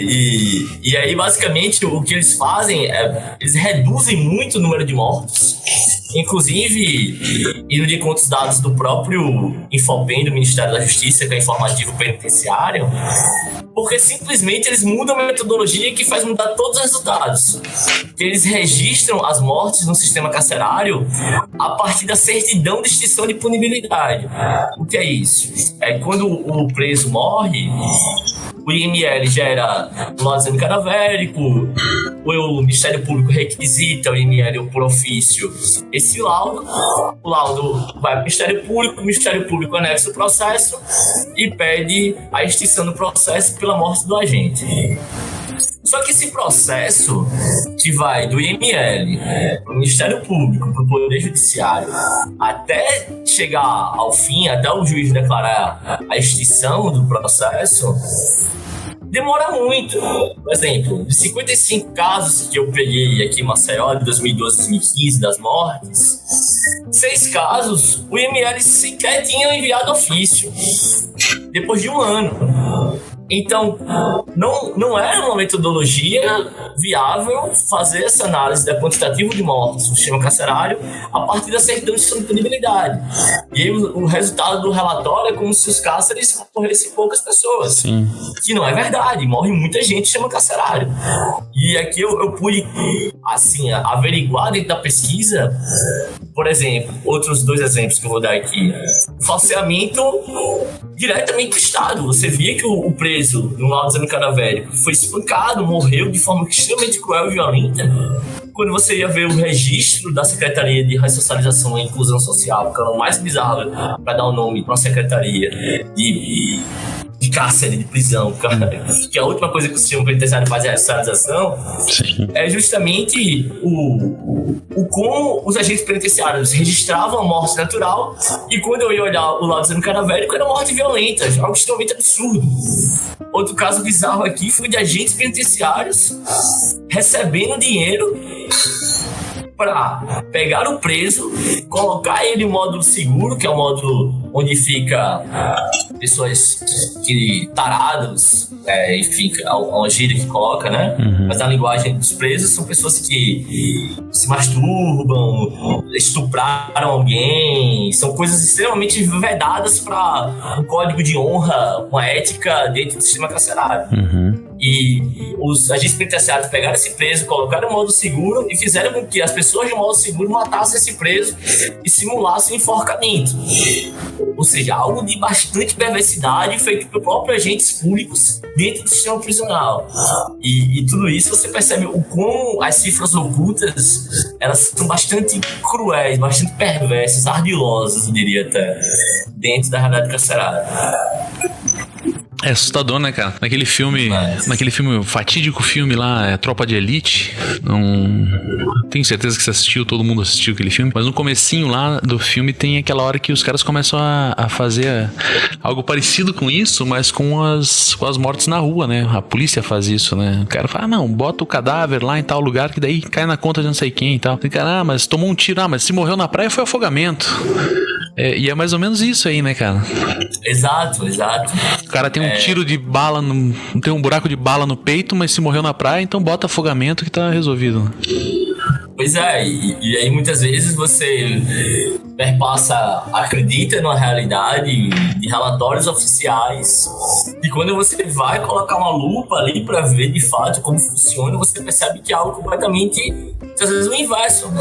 E aí basicamente o que eles fazem é eles reduzem muito o número de mortos. Inclusive, indo de conta os dados do próprio Infopen, do Ministério da Justiça, que é informativo penitenciário, porque simplesmente eles mudam a metodologia que faz mudar todos os resultados. Eles registram as mortes no sistema carcerário a partir da certidão de extinção de punibilidade. O que é isso? É quando o preso morre, o IML gera um laudo exame cadavérico, o Ministério Público requisita o IML por ofício esse laudo, o laudo vai para o Ministério Público anexa o processo e pede a extinção do processo pela morte do agente. Só que esse processo que vai do IML para o Ministério Público, para o Poder Judiciário, até chegar ao fim, até o juiz declarar a extinção do processo, demora muito. Por exemplo, de 55 casos que eu peguei aqui em Maceió, de 2012 a 2015, das mortes, 6 casos o IML sequer tinha enviado ofício, depois de um ano. Então, não era uma metodologia viável fazer essa análise da quantitativa de mortes no sistema carcerário a partir da certidão de disponibilidade. E aí o resultado do relatório é como se os cárceres morressem poucas pessoas. Sim. Que não é verdade, morre muita gente no sistema carcerário. E aqui eu pude, assim, averiguar dentro da pesquisa, por exemplo, outros 2 exemplos que eu vou dar aqui. Falseamento diretamente do Estado. Você via que o preso, no laudo exame cadavérico, foi espancado, morreu de forma extremamente cruel e violenta. Quando você ia ver o registro da Secretaria de Ressocialização e Inclusão Social, que era o mais bizarro para dar o nome para uma secretaria de cárcere, de prisão, que a última coisa que o sistema penitenciário faz é a ressocialização, é justamente o como os agentes penitenciários registravam a morte natural, e quando eu ia olhar o laudo exame cadavérico, era morte violenta, algo extremamente absurdo. Outro caso bizarro aqui foi de agentes penitenciários recebendo dinheiro para pegar o preso, colocar ele em módulo seguro, que é o módulo onde fica pessoas taradas, enfim, uma gíria que coloca, né? Mas na linguagem dos presos são pessoas que se masturbam, estupraram alguém, são coisas extremamente vedadas para um código de honra, uma ética dentro do sistema carcerário. E os agentes penitenciários pegaram esse preso, colocaram no modo seguro e fizeram com que as pessoas de modo seguro matassem esse preso e simulassem enforcamento. Ou seja, algo de bastante perversidade feito por próprios agentes públicos dentro do sistema prisional. E tudo isso você percebe o como as cifras ocultas, elas são bastante cruéis, bastante perversas, ardilosas, eu diria até, dentro da realidade carcerária. É assustador, né, cara? Naquele filme, fatídico filme lá, Tropa de Elite, tenho certeza que você assistiu, todo mundo assistiu aquele filme, mas no comecinho lá do filme tem aquela hora que os caras começam a fazer algo parecido com isso, mas com as mortes na rua, né? A polícia faz isso, né? O cara fala, não, bota o cadáver lá em tal lugar que daí cai na conta de não sei quem e tal. E o cara, mas tomou um tiro, mas se morreu na praia foi afogamento. E é mais ou menos isso aí, né, cara? Exato. O cara tem um tiro de bala, tem um buraco de bala no peito, mas se morreu na praia, então bota afogamento que tá resolvido. Pois é, e aí muitas vezes você acredita numa realidade de relatórios oficiais, e quando você vai colocar uma lupa ali para ver de fato como funciona, você percebe que é algo completamente, às vezes, o inverso.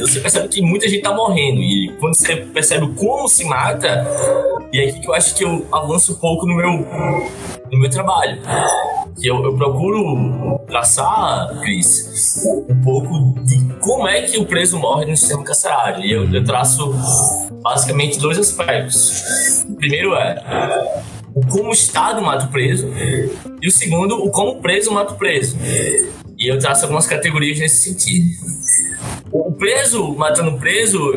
Você percebe que muita gente tá morrendo, e quando você percebe como se mata, e é aqui que eu acho que eu avanço um pouco no meu trabalho. Que eu procuro traçar, Cris, um pouco de como é que o preso morre no sistema carcerário. E eu traço basicamente 2 aspectos. O primeiro é o como o Estado mata o preso, e o segundo, o como o preso mata o preso. E eu traço algumas categorias nesse sentido. O preso matando o preso,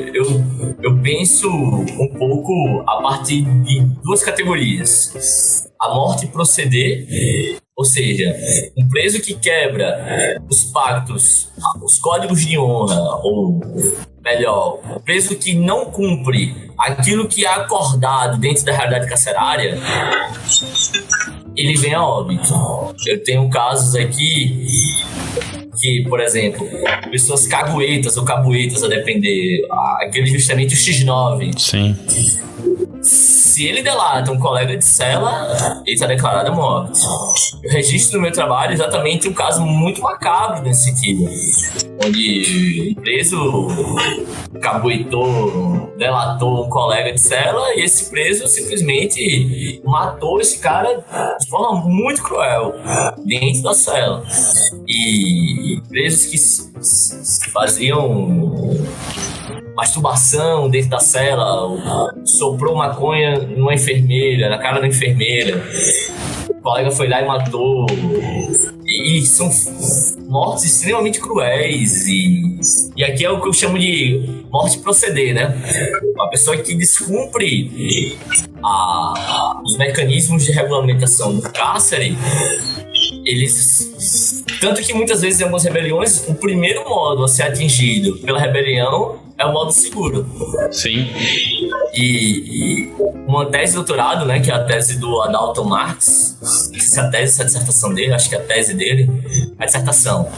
eu penso um pouco a partir de 2 categorias. A morte proceder, ou seja, um preso que quebra os pactos, os códigos de honra, ou melhor, um preso que não cumpre aquilo que é acordado dentro da realidade carcerária, ele vem a óbito. Eu tenho casos aqui que, por exemplo, pessoas caguetas ou cabuetas, a depender, aquele justamente o X9. Sim. Se ele delata um colega de cela, ele está declarado morto. Eu registro no meu trabalho exatamente um caso muito macabro nesse sentido, onde um preso cabuetou, delatou um colega de cela, e esse preso simplesmente matou esse cara de forma muito cruel dentro da cela. E presos que faziam masturbação dentro da cela, soprou maconha numa enfermeira, na cara da enfermeira, o colega foi lá e matou. E são mortes extremamente cruéis, e aqui é o que eu chamo de morte proceder, né? Uma pessoa que descumpre os mecanismos de regulamentação do cárcere, eles... Tanto que muitas vezes em algumas rebeliões, o primeiro modo a ser atingido pela rebelião é o modo seguro. Sim. E uma tese de doutorado, né, que é a tese do Adalton Marx, se a tese, se a dissertação dele, acho que é a tese dele, a dissertação,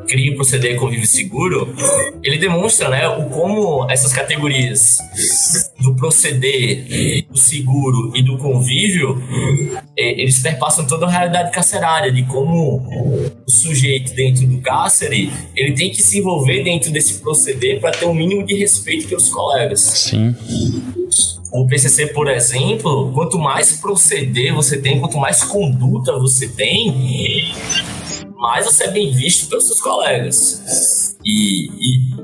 Cria, Proceder, Convívio Seguro, ele demonstra, né, o como essas categorias do proceder, do seguro e do convívio, eles perpassam toda a realidade carcerária, de como o sujeito dentro do cárcere, ele tem que se envolver dentro desse proceder para ter um mínimo de respeito pelos colegas. Sim. O PCC, por exemplo, quanto mais proceder você tem, quanto mais conduta você tem, mais você é bem visto pelos seus colegas. E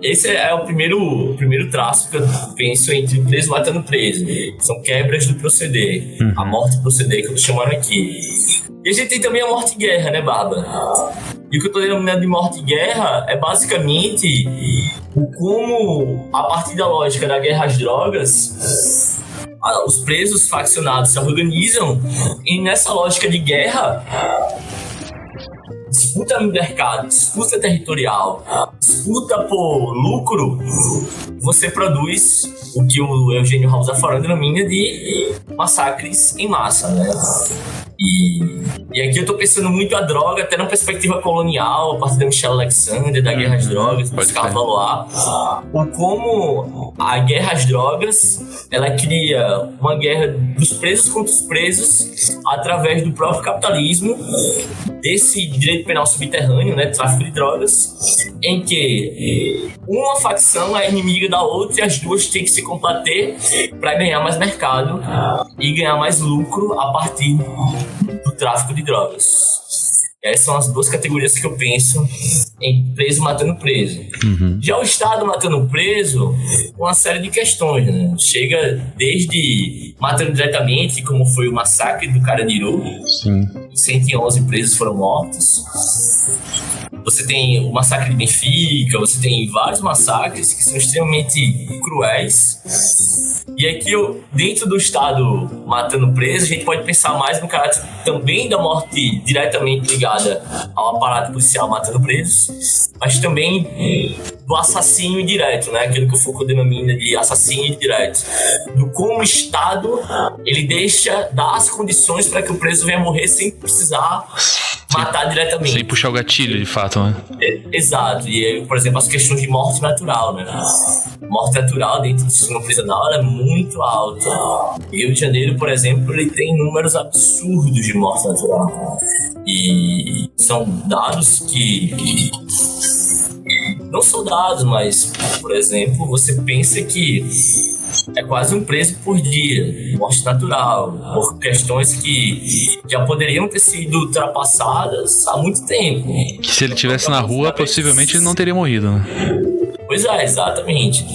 esse é o primeiro traço que eu penso entre preso matando preso. São quebras do proceder. A morte proceder, que eu tô chamando aqui. E a gente tem também a morte-guerra, né, Bárbara? E o que eu tô denominando de morte-guerra é basicamente o como, a partir da lógica da guerra às drogas, os presos faccionados se organizam, e nessa lógica de guerra, disputa no mercado, disputa territorial, disputa por lucro, você produz o que o Eugênio Raul Zaffarano denomina de massacres em massa, né? E aqui eu tô pensando muito a droga, até na perspectiva colonial, a partir da Michelle Alexander, da Guerra às Drogas, do Oscar Valois, o como a guerra às drogas, ela cria uma guerra dos presos contra os presos através do próprio capitalismo, desse direito penal subterrâneo, né, tráfico de drogas, em que uma facção é inimiga da outra e as duas têm que se combater para ganhar mais mercado e ganhar mais lucro a partir do tráfico de drogas. Essas são as duas categorias que eu penso em preso matando preso. Já o Estado matando preso, uma série de questões, né? Chega desde matando diretamente, como foi o massacre do Carandiru. 111 presos foram mortos. Você tem o massacre de Benfica, você tem vários massacres que são extremamente cruéis. E aqui, dentro do Estado matando preso, a gente pode pensar mais no caráter também da morte diretamente ligada ao aparato policial matando presos, mas também do assassínio indireto, né? Aquilo que o Foucault denomina de assassínio indireto. Do como o Estado, ele dá as condições para que o preso venha morrer sem precisar matar diretamente. Sem puxar o gatilho, de fato, né? Exato. E aí, por exemplo, as questões de morte natural, né? Morte natural dentro do sistema prisional é muito alta. E Rio de Janeiro, por exemplo, ele tem números absurdos de morte natural. E são dados que não são dados, mas, por exemplo, você pensa que é quase um preso por dia, morte natural, por questões que já poderiam ter sido ultrapassadas há muito tempo. Que se ele estivesse na rua, possivelmente ele não teria morrido, né? Pois é, exatamente.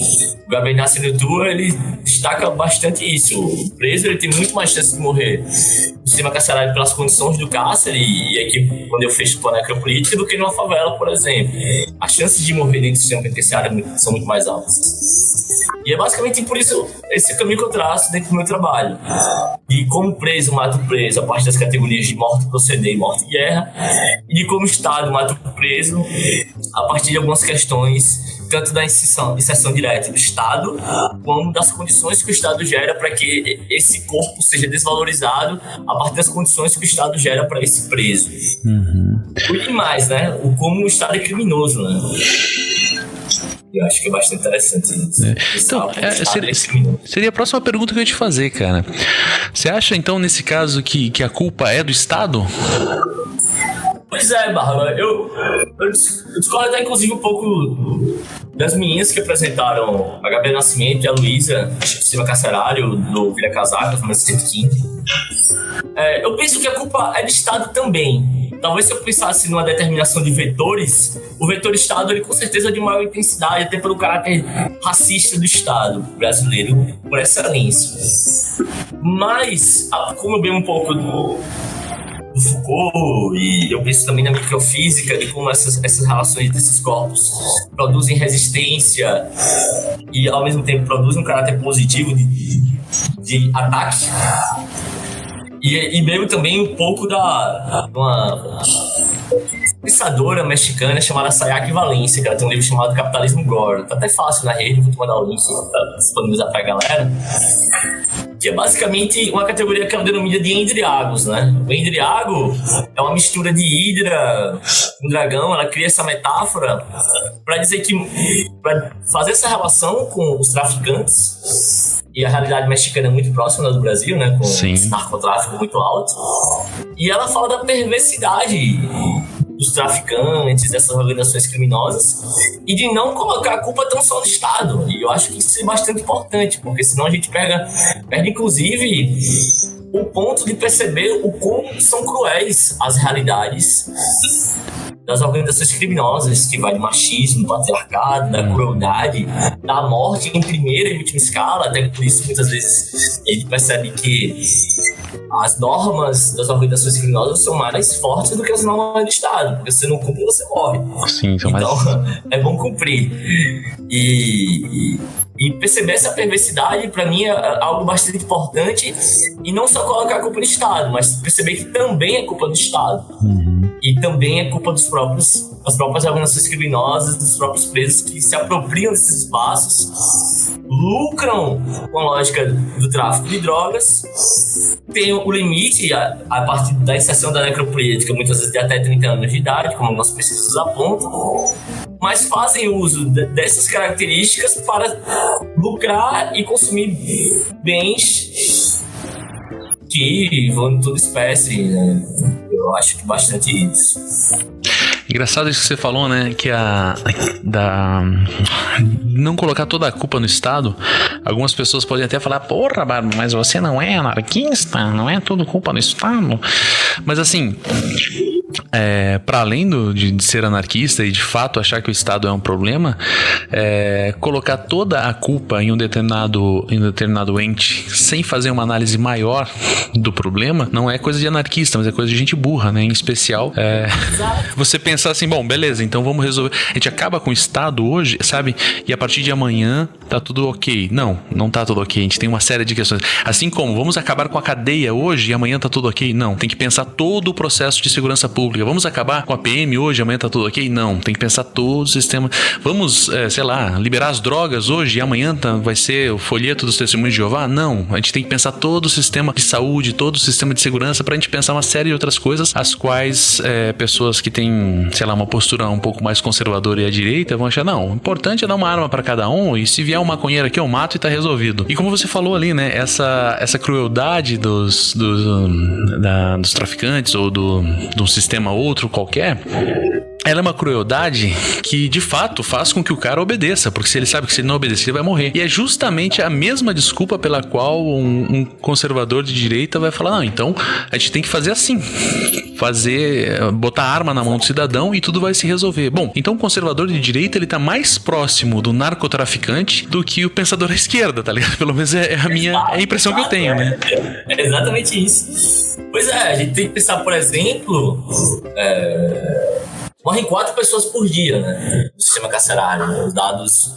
O Gabriel Nascimento, ele destaca bastante isso. O preso, ele tem muito mais chance de morrer no sistema carcerário pelas condições do cárcere, e aqui, quando eu fecho o plano necropolítica, do que numa favela, por exemplo. As chances de morrer dentro do sistema penitenciário são muito mais altas. E é basicamente por isso esse caminho que eu traço dentro do meu trabalho. E como preso mata o preso a partir das categorias de morte proceder e morte de guerra, e de como o Estado mata o preso a partir de algumas questões, tanto da inserção direta do Estado, como das condições que o Estado gera para que esse corpo seja desvalorizado a partir das condições que o Estado gera para esse preso. E mais, né? Como o Estado é criminoso, né? Eu acho que é bastante interessante isso. Então, seria a próxima pergunta que eu ia te fazer, cara. Você acha, então, nesse caso, que a culpa é do Estado? Pois é, Bárbara. Eu discordo até, inclusive, um pouco das meninas que apresentaram a Gabriela Nascimento e a Luísa, do sistema carcerário do Vira Casacas, número 115. Eu penso que a culpa é do Estado também. Talvez se eu pensasse numa determinação de vetores, o vetor Estado, ele com certeza é de maior intensidade, até pelo caráter racista do Estado brasileiro, por excelência. Mas, como eu bebo um pouco do Foucault, e eu penso também na microfísica, de como essas relações desses corpos produzem resistência e, ao mesmo tempo, produzem um caráter positivo de ataque. E bebo também um pouco da uma pensadora mexicana chamada Sayaka Valencia, que ela tem um livro chamado Capitalismo Gore. Tá até fácil na rede, vou te mandar o link pra disponibilizar pra galera. Que é basicamente uma categoria que ela denomina de endriagos, né? O endriago é uma mistura de hidra com dragão. Ela cria essa metáfora para dizer que, para fazer essa relação com os traficantes, e a realidade mexicana é muito próxima do Brasil, né? Com esse narcotráfico muito alto. E ela fala da perversidade dos traficantes, dessas organizações criminosas, e de não colocar a culpa tão só no Estado. E eu acho que isso é bastante importante, porque senão a gente perde inclusive o ponto de perceber o como são cruéis as realidades das organizações criminosas, que vai do machismo, do patriarcado, da crueldade, da morte em primeira e última escala. Até por isso, muitas vezes, a gente percebe que as normas das organizações criminosas são mais fortes do que as normas do Estado, porque se você não cumpre, você morre. Sim, são então, mais... é bom cumprir. E perceber essa perversidade, para mim, é algo bastante importante, e não só colocar a culpa no Estado, mas perceber que também é culpa do Estado. E também é culpa das próprias organizações criminosas, dos próprios presos que se apropriam desses espaços, lucram com a lógica do tráfico de drogas tem o limite a partir da inserção da necropolítica, muitas vezes de até 30 anos de idade, como nossos pesquisas apontam, mas fazem uso dessas características para lucrar e consumir bens que vão em toda espécie, né? Eu acho que bastante isso. Engraçado isso que você falou, né? Que não colocar toda a culpa no Estado. Algumas pessoas podem até falar: porra, Barba, mas você não é anarquista? Não é tudo culpa do Estado? Mas assim, para além de ser anarquista e de fato achar que o Estado é um problema, colocar toda a culpa em um determinado ente sem fazer uma análise maior do problema não é coisa de anarquista, mas é coisa de gente burra, né? Em especial, você pensar assim: bom, beleza, então vamos resolver. A gente acaba com o Estado hoje, sabe? E a partir de amanhã tá tudo ok. Não tá tudo ok. A gente tem uma série de questões. Assim como vamos acabar com a cadeia hoje e amanhã tá tudo ok? Não. Tem que pensar todo o processo de segurança pública. Vamos acabar com a PM hoje e amanhã tá tudo ok? Não. Tem que pensar todo o sistema. Vamos, liberar as drogas hoje e amanhã vai ser o folheto dos testemunhos de Jeová? Não. A gente tem que pensar todo o sistema de saúde, todo o sistema de segurança pra gente pensar uma série de outras coisas, as quais pessoas que têm, uma postura um pouco mais conservadora e à direita vão achar: não, o importante é dar uma arma pra cada um e se vier um maconheiro aqui eu mato e tá resolvido. E como você falou ali, né, essa crueldade dos traficantes ou de um sistema outro qualquer, ela é uma crueldade que de fato faz com que o cara obedeça, porque se ele sabe que se ele não obedecer ele vai morrer. E é justamente a mesma desculpa pela qual um conservador de direita vai falar: não, então a gente tem que fazer assim, botar arma na mão do cidadão e tudo vai se resolver. Bom, então o conservador de direita ele tá mais próximo do narcotraficante do que o pensador à esquerda, tá ligado? Pelo menos é a impressão que eu tenho, né? É exatamente isso. Pois a gente tem que pensar, por exemplo, morrem 4 pessoas por dia, né, no sistema carcerário. Os dados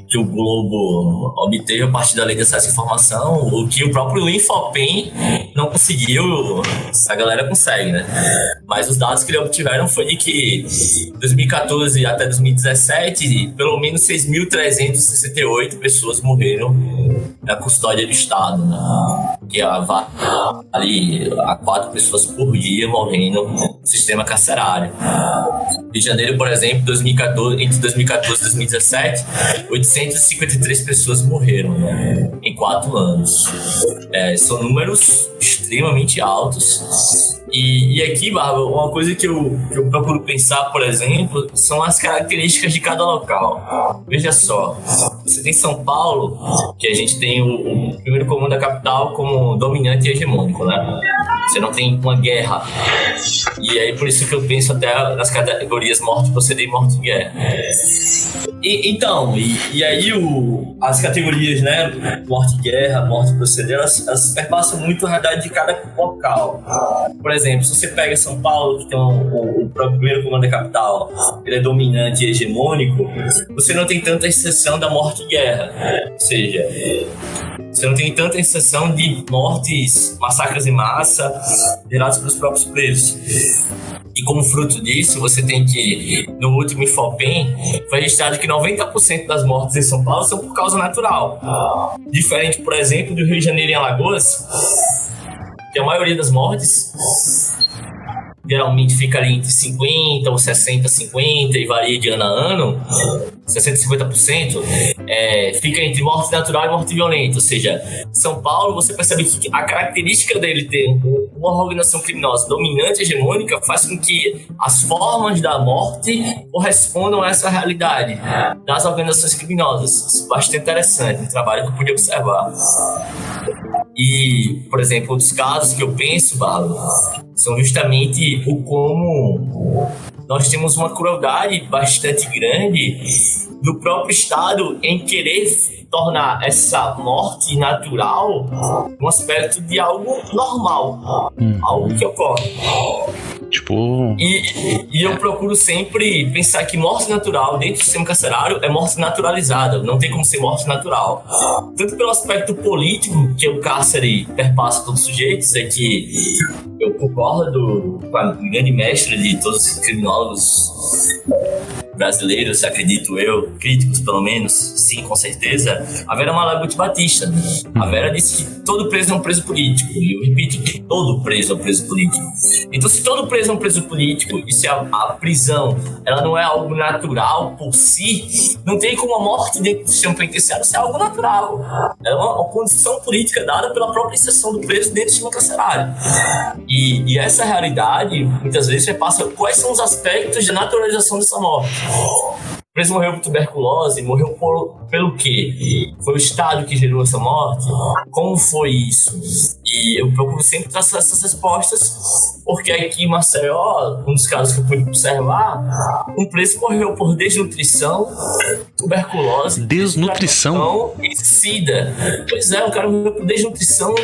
que o Globo obteve a partir da Lei de Acesso à Informação, o que o próprio Infopem não conseguiu, a galera consegue, né? Mas os dados que eles obtiveram foi de que de 2014 até 2017, pelo menos 6.368 pessoas morreram na custódia do Estado, né? Que ali a 4 pessoas por dia morrendo no sistema carcerário. Rio de Janeiro, por exemplo, entre 2014 e 2017, 853 pessoas morreram, né, em 4 anos. São números extremamente altos. E aqui, Barba, uma coisa que eu procuro pensar, por exemplo, são as características de cada local. Veja só, você tem São Paulo, que a gente tem o primeiro comum da capital como dominante e hegemônico, né? Você não tem uma guerra. E aí, por isso que eu penso até nas categorias morte, proceder e morte e guerra. E aí as categorias, né, morte e guerra, morte e proceder, elas perpassam muito a realidade de cada local. Por exemplo, se você pega São Paulo, que tem o primeiro comando da capital, ele é dominante e hegemônico, você não tem tanta exceção da morte e guerra. Ou seja, você não tem tanta exceção de mortes, massacres em massa, gerados pelos próprios presos. E como fruto disso, você tem que, no último Infopem, foi registrado que 90% das mortes em São Paulo são por causa natural. Diferente, por exemplo, do Rio de Janeiro e Alagoas, que a maioria das mortes geralmente fica ali entre 50% ou 60-50% e varia de ano a ano, 60-50%, fica entre morte natural e morte violenta. Ou seja, São Paulo, você percebe que a característica dele ter uma organização criminosa dominante e hegemônica faz com que as formas da morte correspondam a essa realidade das organizações criminosas. Isso é bastante interessante, um trabalho que eu pude observar. E, por exemplo, outros casos que eu penso, Barro, são justamente o como nós temos uma crueldade bastante grande do próprio Estado em querer tornar essa morte natural um aspecto de algo normal, algo que ocorre. E eu procuro sempre pensar que morte natural dentro do sistema carcerário é morte naturalizada, não tem como ser morte natural. Tanto pelo aspecto político, que o cárcere perpassa todos os sujeitos, é que eu concordo com a grande mestra de todos os criminólogos, brasileiros, acredito eu, críticos pelo menos, sim, com certeza, a Vera Malaguti Batista. A Vera disse que todo preso é um preso político. E eu repito que todo preso é um preso político. Então, se todo preso é um preso político e se a prisão ela não é algo natural por si, não tem como a morte dentro do sistema penitenciário ser algo natural. É uma condição política dada pela própria inserção do preso dentro do sistema carcerário. E essa realidade, muitas vezes, repassa quais são os aspectos de naturalização dessa morte. O preso morreu por tuberculose, morreu pelo quê? Foi o Estado que gerou essa morte? Como foi isso? E eu procuro sempre traçar essas respostas, porque aqui em Maceió, um dos casos que eu pude observar, um preso morreu por desnutrição, tuberculose, desnutrição e sida. Pois é, o cara morreu por desnutrição,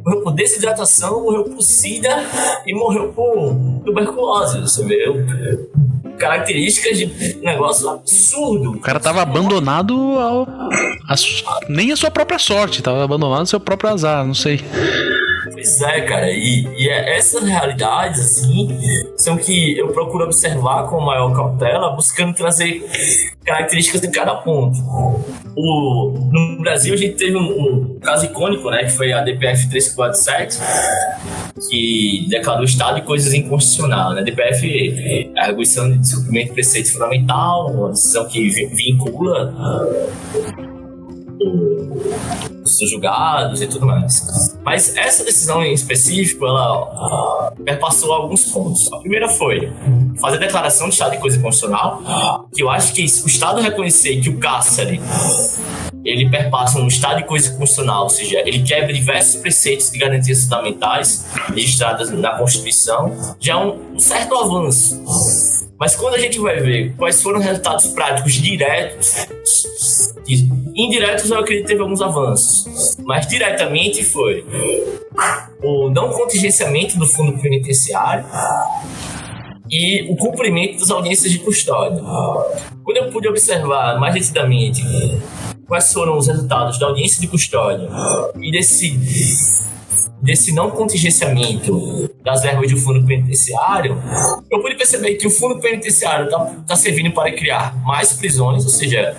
morreu por desidratação, morreu por sida e morreu por tuberculose. Você vê características de negócio absurdo. O cara tava abandonado nem a sua própria sorte, tava abandonado ao seu próprio azar, não sei. Pois é, cara, e essas realidades, assim, são que eu procuro observar com maior cautela, buscando trazer características de cada ponto. No Brasil, a gente teve um caso icônico, né, que foi a DPF 347, que declarou o estado de coisas inconstitucional, né? A DPF é a arguição de descumprimento de preceito fundamental, uma decisão que vincula os julgados e tudo mais. Mas essa decisão em específico, ela perpassou alguns pontos. A primeira foi fazer a declaração de estado de coisa inconstitucional, que eu acho que o Estado reconhecer que o cárcere ele perpassa um estado de coisa constitucional, ou seja, ele quebra diversos preceitos de garantias fundamentais registradas na Constituição, já é um certo avanço. Mas quando a gente vai ver quais foram os resultados práticos diretos, indiretos eu acredito que teve alguns avanços, mas diretamente foi o não contingenciamento do fundo penitenciário e o cumprimento das audiências de custódia. Quando eu pude observar mais detidamente quais foram os resultados da audiência de custódia e desse não contingenciamento das verbas do fundo penitenciário, eu pude perceber que o fundo penitenciário está servindo para criar mais prisões, ou seja,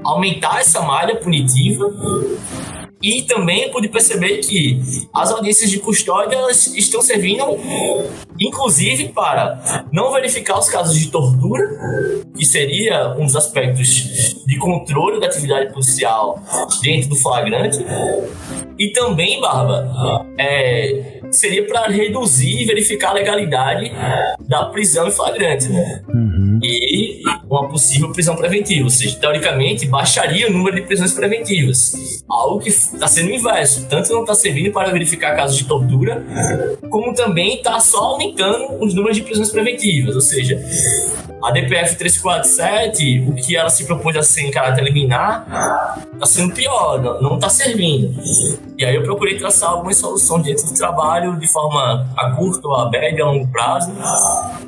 aumentar essa malha punitiva. E também pude perceber que as audiências de custódia elas estão servindo, inclusive, para não verificar os casos de tortura, que seria um dos aspectos de controle da atividade policial dentro do flagrante. E também, Barba, seria para reduzir e verificar a legalidade da prisão em flagrante, né? E uma possível prisão preventiva, ou seja, teoricamente baixaria o número de prisões preventivas, algo que está sendo o inverso, tanto não está servindo para verificar casos de tortura, como também está só aumentando os números de prisões preventivas, ou seja, a DPF 347, o que ela se propôs a ser em caráter liminar, está sendo pior, não está servindo. E aí eu procurei traçar algumas soluções dentro do trabalho de forma a curto, a médio e a longo prazo,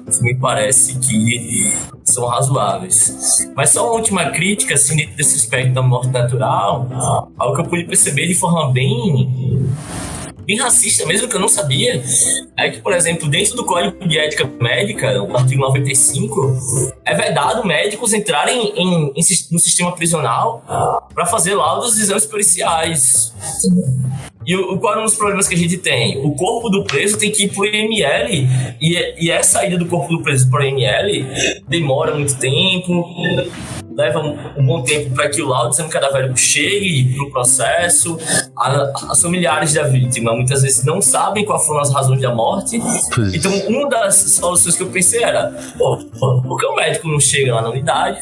que me parece que são razoáveis. Mas só uma última crítica, assim, dentro desse aspecto da morte natural, algo que eu pude perceber de forma bem racista mesmo, que eu não sabia, é que, por exemplo, dentro do Código de Ética Médica, no artigo 95, é vedado médicos entrarem no sistema prisional para fazer laudos e exames periciais. E qual é um dos problemas que a gente tem? O corpo do preso tem que ir pro IML e a saída do corpo do preso pro IML demora muito tempo, leva um bom tempo para que o laudo de exame cadavérico chegue pro processo. As familiares da vítima muitas vezes não sabem quais foram as razões da morte. Então, uma das soluções que eu pensei era, por que o médico não chega lá na unidade,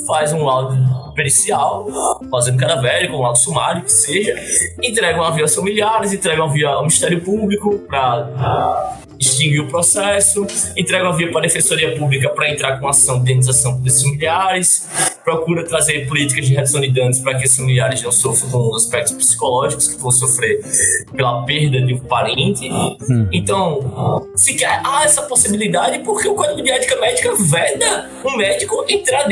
faz um laudo pericial, fazendo cadavérico, um laudo sumário, que seja, entrega uma via aos familiares, entrega uma via ao Ministério Público para extinguir o processo, entrega uma via para a Defensoria Pública para entrar com ação de indenização desses familiares, procura trazer políticas de redução de danos para que esses familiares não sofram com os aspectos psicológicos que vão sofrer pela perda de um parente. Então, se quer essa possibilidade, porque o Código de Ética Médica veda um médico entrar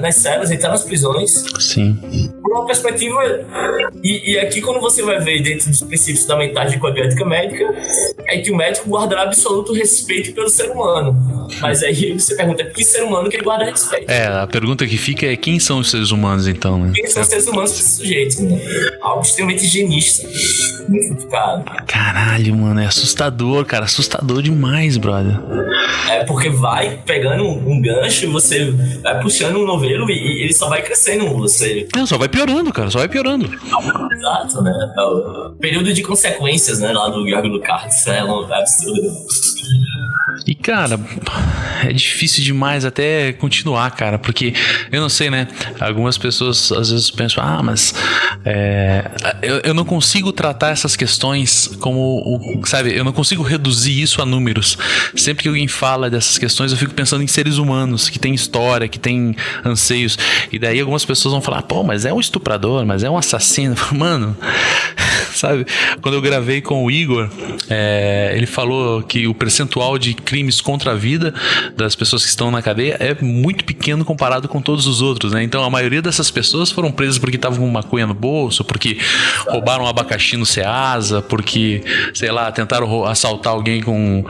nas celas, entrar nas prisões. Sim. Por uma perspectiva, e aqui quando você vai ver dentro dos princípios fundamentais de código médica, é que o médico guardará absoluto respeito pelo ser humano. Mas aí você pergunta, que ser humano que ele guarda respeito? A pergunta que fica é quem são os seres humanos, então, né? Quem são os seres humanos para esse sujeito, né? Algo extremamente higienista. Muito complicado. Caralho, mano, é assustador, cara. Assustador demais, brother. É porque vai pegando um gancho e você vai puxando um novelo e ele só vai crescendo você. Não, só vai piorando, cara. Só vai piorando. Exato, né? É o período de consequências, né? Lá do Jorge Lucas. É um absurdo. E, cara, é difícil demais até continuar, cara, porque eu não sei, né? Algumas pessoas às vezes pensam, mas eu não consigo tratar essas questões como, sabe? Eu não consigo reduzir isso a números. Sempre que alguém fala dessas questões, eu fico pensando em seres humanos que têm história, que têm anseios. E daí algumas pessoas vão falar, mas é um estuprador, mas é um assassino. Mano, sabe? Quando eu gravei com o Igor, ele falou que o percentual de crimes contra a vida das pessoas que estão na cadeia é muito pequeno comparado com todos os outros, né? Então a maioria dessas pessoas foram presas porque estavam com maconha no bolso, porque roubaram um abacaxi no Ceasa, porque, sei lá, tentaram assaltar alguém com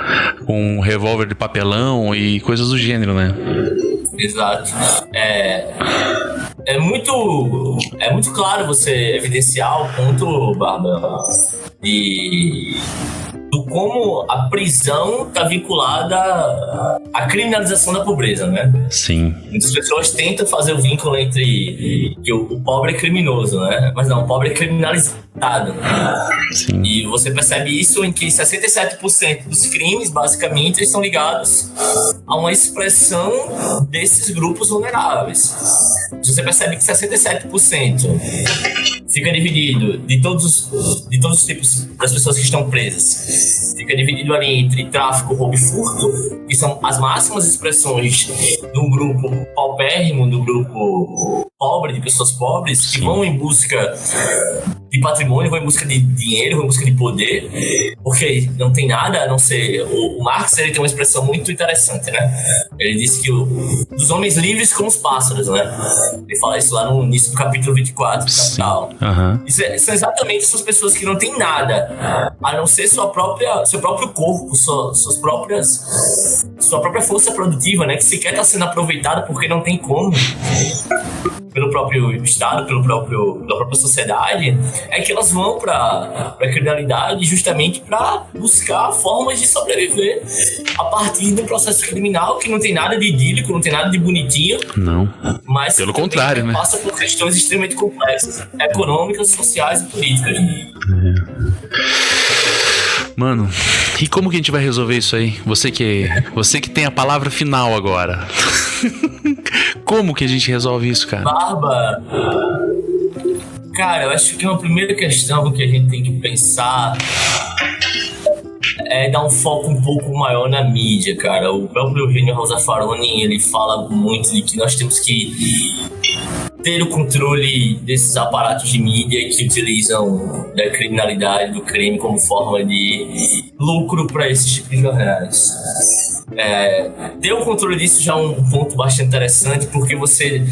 um revólver de papelão e coisas do gênero, né? Exato. É muito claro você evidenciar o ponto, Barba, do como a prisão está vinculada à criminalização da pobreza, né? Sim. Muitas pessoas tentam fazer o vínculo entre que o pobre é criminoso, né? Mas não, o pobre é criminalizado. Sim. E você percebe isso em que 67% dos crimes, basicamente, estão ligados a uma expressão desses grupos vulneráveis. Você percebe que 67% fica dividido de todos os tipos das pessoas que estão presas. Fica dividido ali entre tráfico, roubo e furto, que são as máximas expressões do grupo paupérrimo, do grupo pobre, de pessoas pobres, que vão em busca de patrimônio, vão em busca de dinheiro, vão em busca de poder, porque não tem nada a não ser... O Marx, ele tem uma expressão muito interessante, né? Ele disse que dos homens livres como os pássaros, né? Ele fala isso lá no início do capítulo 24 do Capital. Uhum. São exatamente essas pessoas que não têm nada a não ser seu próprio corpo, sua própria força produtiva, né? Que sequer está sendo aproveitada porque não tem como, pelo próprio Estado, pela própria sociedade, é que elas vão para a criminalidade justamente para buscar formas de sobreviver a partir de um processo criminal que não tem nada de idílico, não tem nada de bonitinho. Não. Mas pelo contrário, né? Passa por questões extremamente complexas, econômicas, sociais e políticas. Mano, e como que a gente vai resolver isso aí? Você que tem a palavra final agora. Como que a gente resolve isso, cara? Barba, cara, eu acho que uma primeira questão que a gente tem que pensar é dar um foco um pouco maior na mídia, cara. O próprio Eugênio Rossafaroni, ele fala muito de que nós temos que ter o controle desses aparatos de mídia que utilizam da criminalidade, do crime como forma de lucro para esses tipos de jornais. Ter o controle disso já é um ponto bastante interessante, porque você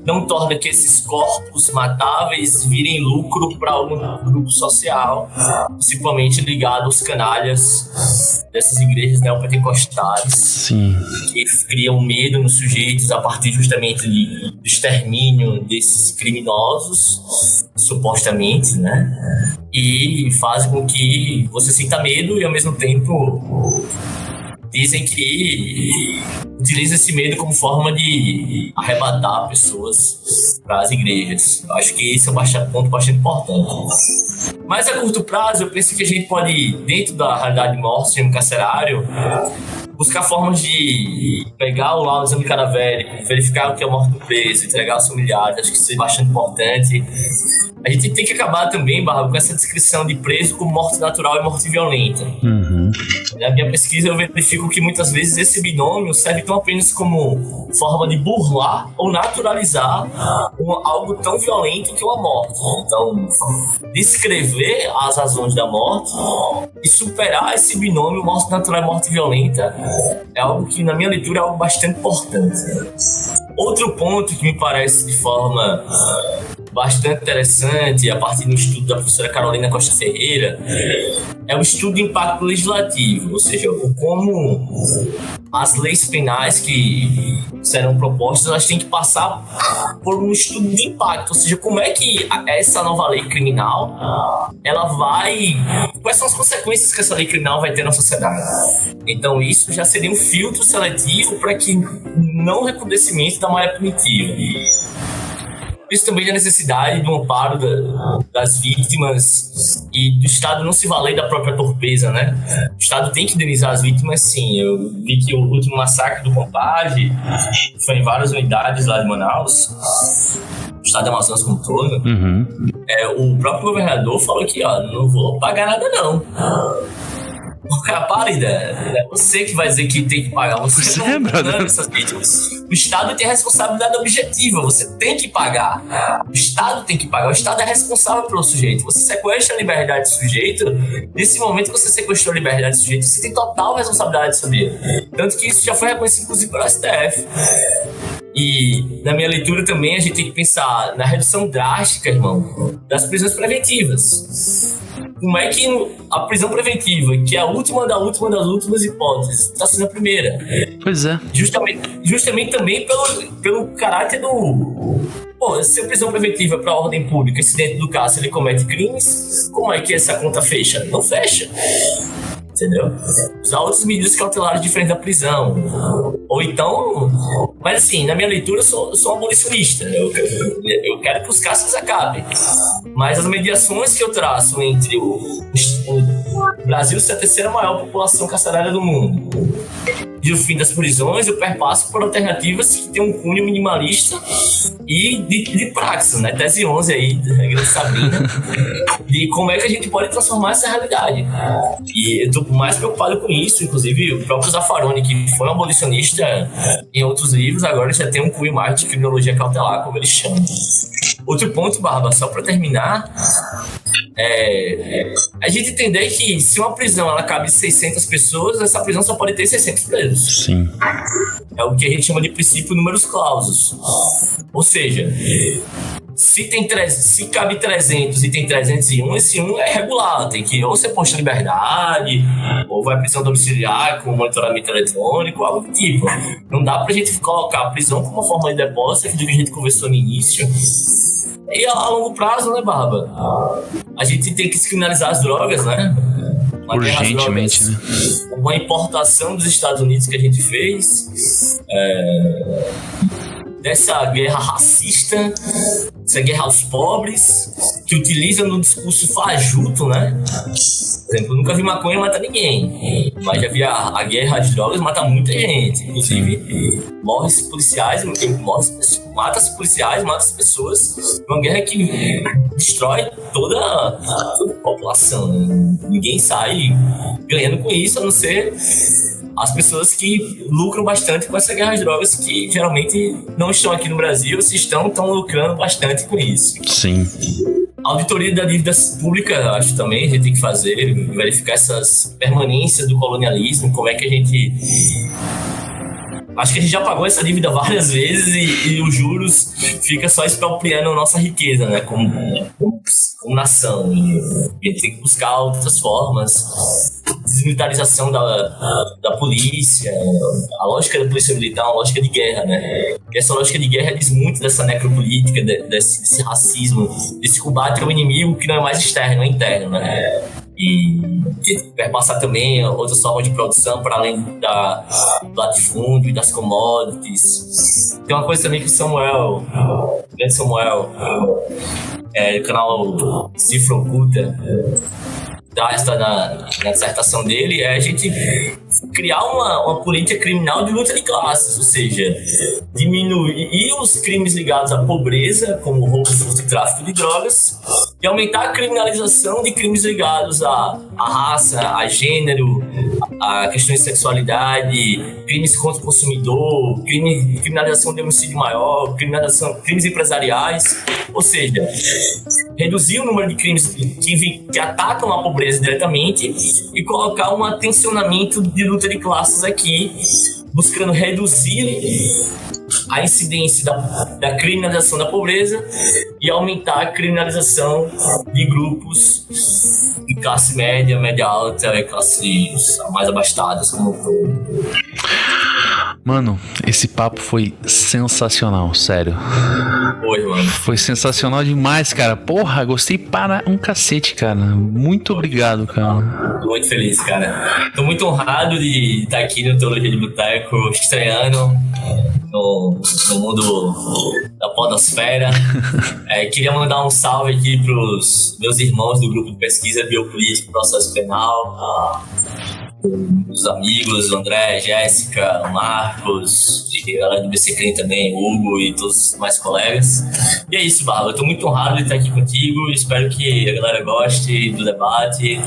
não torna que esses corpos matáveis virem lucro para algum grupo social, principalmente ligado aos canalhas dessas igrejas neopentecostais. Sim. Que criam medo nos sujeitos a partir justamente do extermínio desses criminosos, supostamente, né? E fazem com que você sinta medo e ao mesmo tempo dizem que utiliza esse medo como forma de arrebatar pessoas para as igrejas. Eu acho que esse é um ponto bastante importante. Mas a curto prazo, eu penso que a gente pode, dentro da realidade de morte, sistema carcerário, buscar formas de pegar o laudo do exame cadavérico, verificar o que é a morte do preso, entregar aos familiares. Acho que isso é bastante importante. A gente tem que acabar também, Barra, com essa descrição de preso como morte natural e morte violenta. Uhum. Na minha pesquisa eu verifico que muitas vezes esse binômio serve tão apenas como forma de burlar ou naturalizar algo tão violento que uma morte. Então, descrever as razões da morte e superar esse binômio morte natural e morte violenta é algo que, na minha leitura, é algo bastante importante. Outro ponto que me parece de forma bastante interessante, a partir do estudo da professora Carolina Costa Ferreira, é o estudo de impacto legislativo, ou seja, como as leis penais que serão propostas, elas têm que passar por um estudo de impacto, ou seja, como é que essa nova lei criminal, ela vai... Quais são as consequências que essa lei criminal vai ter na sociedade? Então, isso já seria um filtro seletivo para que não recrudescimento da malha punitiva. Isso também é a necessidade do amparo das vítimas e do Estado não se valer da própria torpeza, né? O Estado tem que indenizar as vítimas, sim. Eu vi que o último massacre do Compage foi em várias unidades lá de Manaus, o Estado do Amazonas como um todo. O próprio governador falou que, não vou pagar nada, não. O cara, pálida, é você que vai dizer que tem que pagar. Você não tá essas vítimas. O Estado tem a responsabilidade objetiva. Você tem que pagar. O Estado tem que pagar. O Estado é responsável pelo sujeito. Você sequestra a liberdade do sujeito. Nesse momento que você sequestrou a liberdade do sujeito, você tem total responsabilidade sobre ele. Tanto que isso já foi reconhecido, inclusive, pelo STF. E na minha leitura também a gente tem que pensar na redução drástica, irmão, das prisões preventivas. Como é que a prisão preventiva, que é a última das últimas hipóteses, está sendo a primeira? Pois é. Justamente também pelo caráter do... Pô, se a prisão preventiva para a ordem pública, se dentro do caso ele comete crimes, como é que essa conta fecha? Não fecha. Entendeu? Usar outras medidas cautelares diferentes da prisão. Ou então... Mas assim, na minha leitura eu sou um abolicionista. Eu quero que os casos acabem. Mas as mediações que eu traço entre o Brasil ser a terceira maior população carcerária do mundo e o fim das prisões, eu perpasso por alternativas que tem um cunho minimalista e de praxis, né? Tese 11 aí, da regra de Sabrina, de como é que a gente pode transformar essa realidade. E eu tô mais preocupado com isso, inclusive o próprio Zaffaroni, que foi um abolicionista em outros livros, agora já tem um cunho mais de criminologia cautelar, como ele chama. Outro ponto, Barba, só para terminar, a gente entender que se uma prisão ela cabe 600 pessoas, essa prisão só pode ter 600 presos. Sim. É o que a gente chama de princípio números clausus. Ou seja, se cabe 300 e tem 301, esse 1 é regular, tem que ou ser posto em liberdade, ou vai à prisão domiciliar com monitoramento eletrônico, algo do tipo. Não dá pra gente colocar a prisão como uma forma de depósito, que a gente conversou no início. E a longo prazo, né, Barba? A gente tem que descriminalizar as drogas, né? Urgentemente, né? Uma importação dos Estados Unidos que a gente fez, dessa guerra racista, essa guerra aos pobres, que utiliza no discurso fajuto, né? Por exemplo, eu nunca vi maconha matar ninguém, mas já vi a guerra às drogas matar muita gente. Inclusive, morre-se policiais, mata-se policiais, mata-se pessoas. Uma guerra que destrói toda a população, né? Ninguém sai ganhando com isso, a não ser as pessoas que lucram bastante com essa guerra às drogas, que geralmente não estão aqui no Brasil, se estão lucrando bastante com isso. Sim. A auditoria da dívida pública, acho também, a gente tem que fazer, verificar essas permanências do colonialismo, como é que a gente... Acho que a gente já pagou essa dívida várias vezes e os juros fica só expropriando a nossa riqueza, né, como nação. E a gente tem que buscar outras formas, desmilitarização da polícia, a lógica da polícia militar é uma lógica de guerra, né? E essa lógica de guerra diz muito dessa necropolítica, desse racismo, desse combate ao inimigo que não é mais externo, é interno, né? E perpassar também outras formas de produção para além do latifúndio e das commodities. Tem uma coisa também que o grande Samuel, do canal Cifra Oculta, traz na dissertação dele, é a gente criar uma política criminal de luta de classes, ou seja, diminuir os crimes ligados à pobreza, como roubo, furto e tráfico de drogas, e aumentar a criminalização de crimes ligados à raça, a gênero, a questões de sexualidade, crimes contra o consumidor, criminalização de homicídio maior, crimes empresariais, ou seja, reduzir o número de crimes que atacam a pobreza diretamente e colocar um atencionamento de luta de classes aqui, buscando reduzir a incidência da criminalização da pobreza e aumentar a criminalização de grupos de classe média, média alta e classes mais abastadas como um todo. Mano, esse papo foi sensacional, sério. Oi, mano. Foi sensacional demais, cara. Porra, gostei para um cacete, cara. Muito obrigado, cara. Tô muito feliz, cara. Tô muito honrado de estar aqui no Teologia de Boteco, estreando no mundo da podosfera. Queria mandar um salve aqui pros meus irmãos do grupo de pesquisa biopolítico e processo penal, os amigos, o André, Jéssica, o Marcos, e a galera do BCCREM também, o Hugo e todos os mais colegas. E é isso, Barba. Eu tô muito honrado de estar aqui contigo. Espero que a galera goste do debate.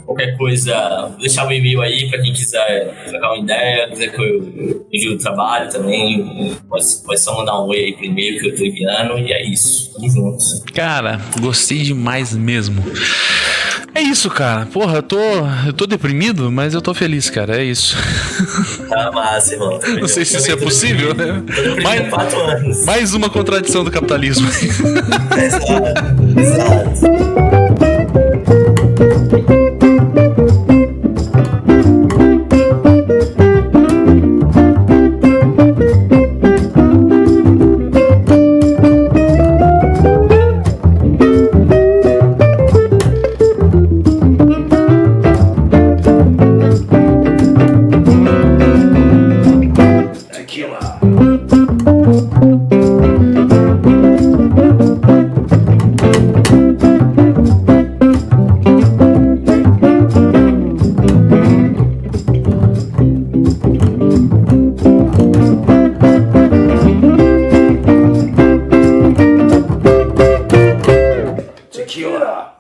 Qualquer coisa, vou deixar meu e-mail aí pra quem quiser trocar uma ideia, quiser que eu envie o trabalho também. Pode só mandar um oi aí pro e-mail que eu tô enviando. E é isso. Tamo junto. Cara, gostei demais mesmo. É isso, cara. Porra, eu tô deprimido, mas eu tô feliz, cara. É isso. Tá massa, irmão. Não sei se isso é possível, né? Mais 4 anos. Mais uma contradição do capitalismo. Exato. Tequila.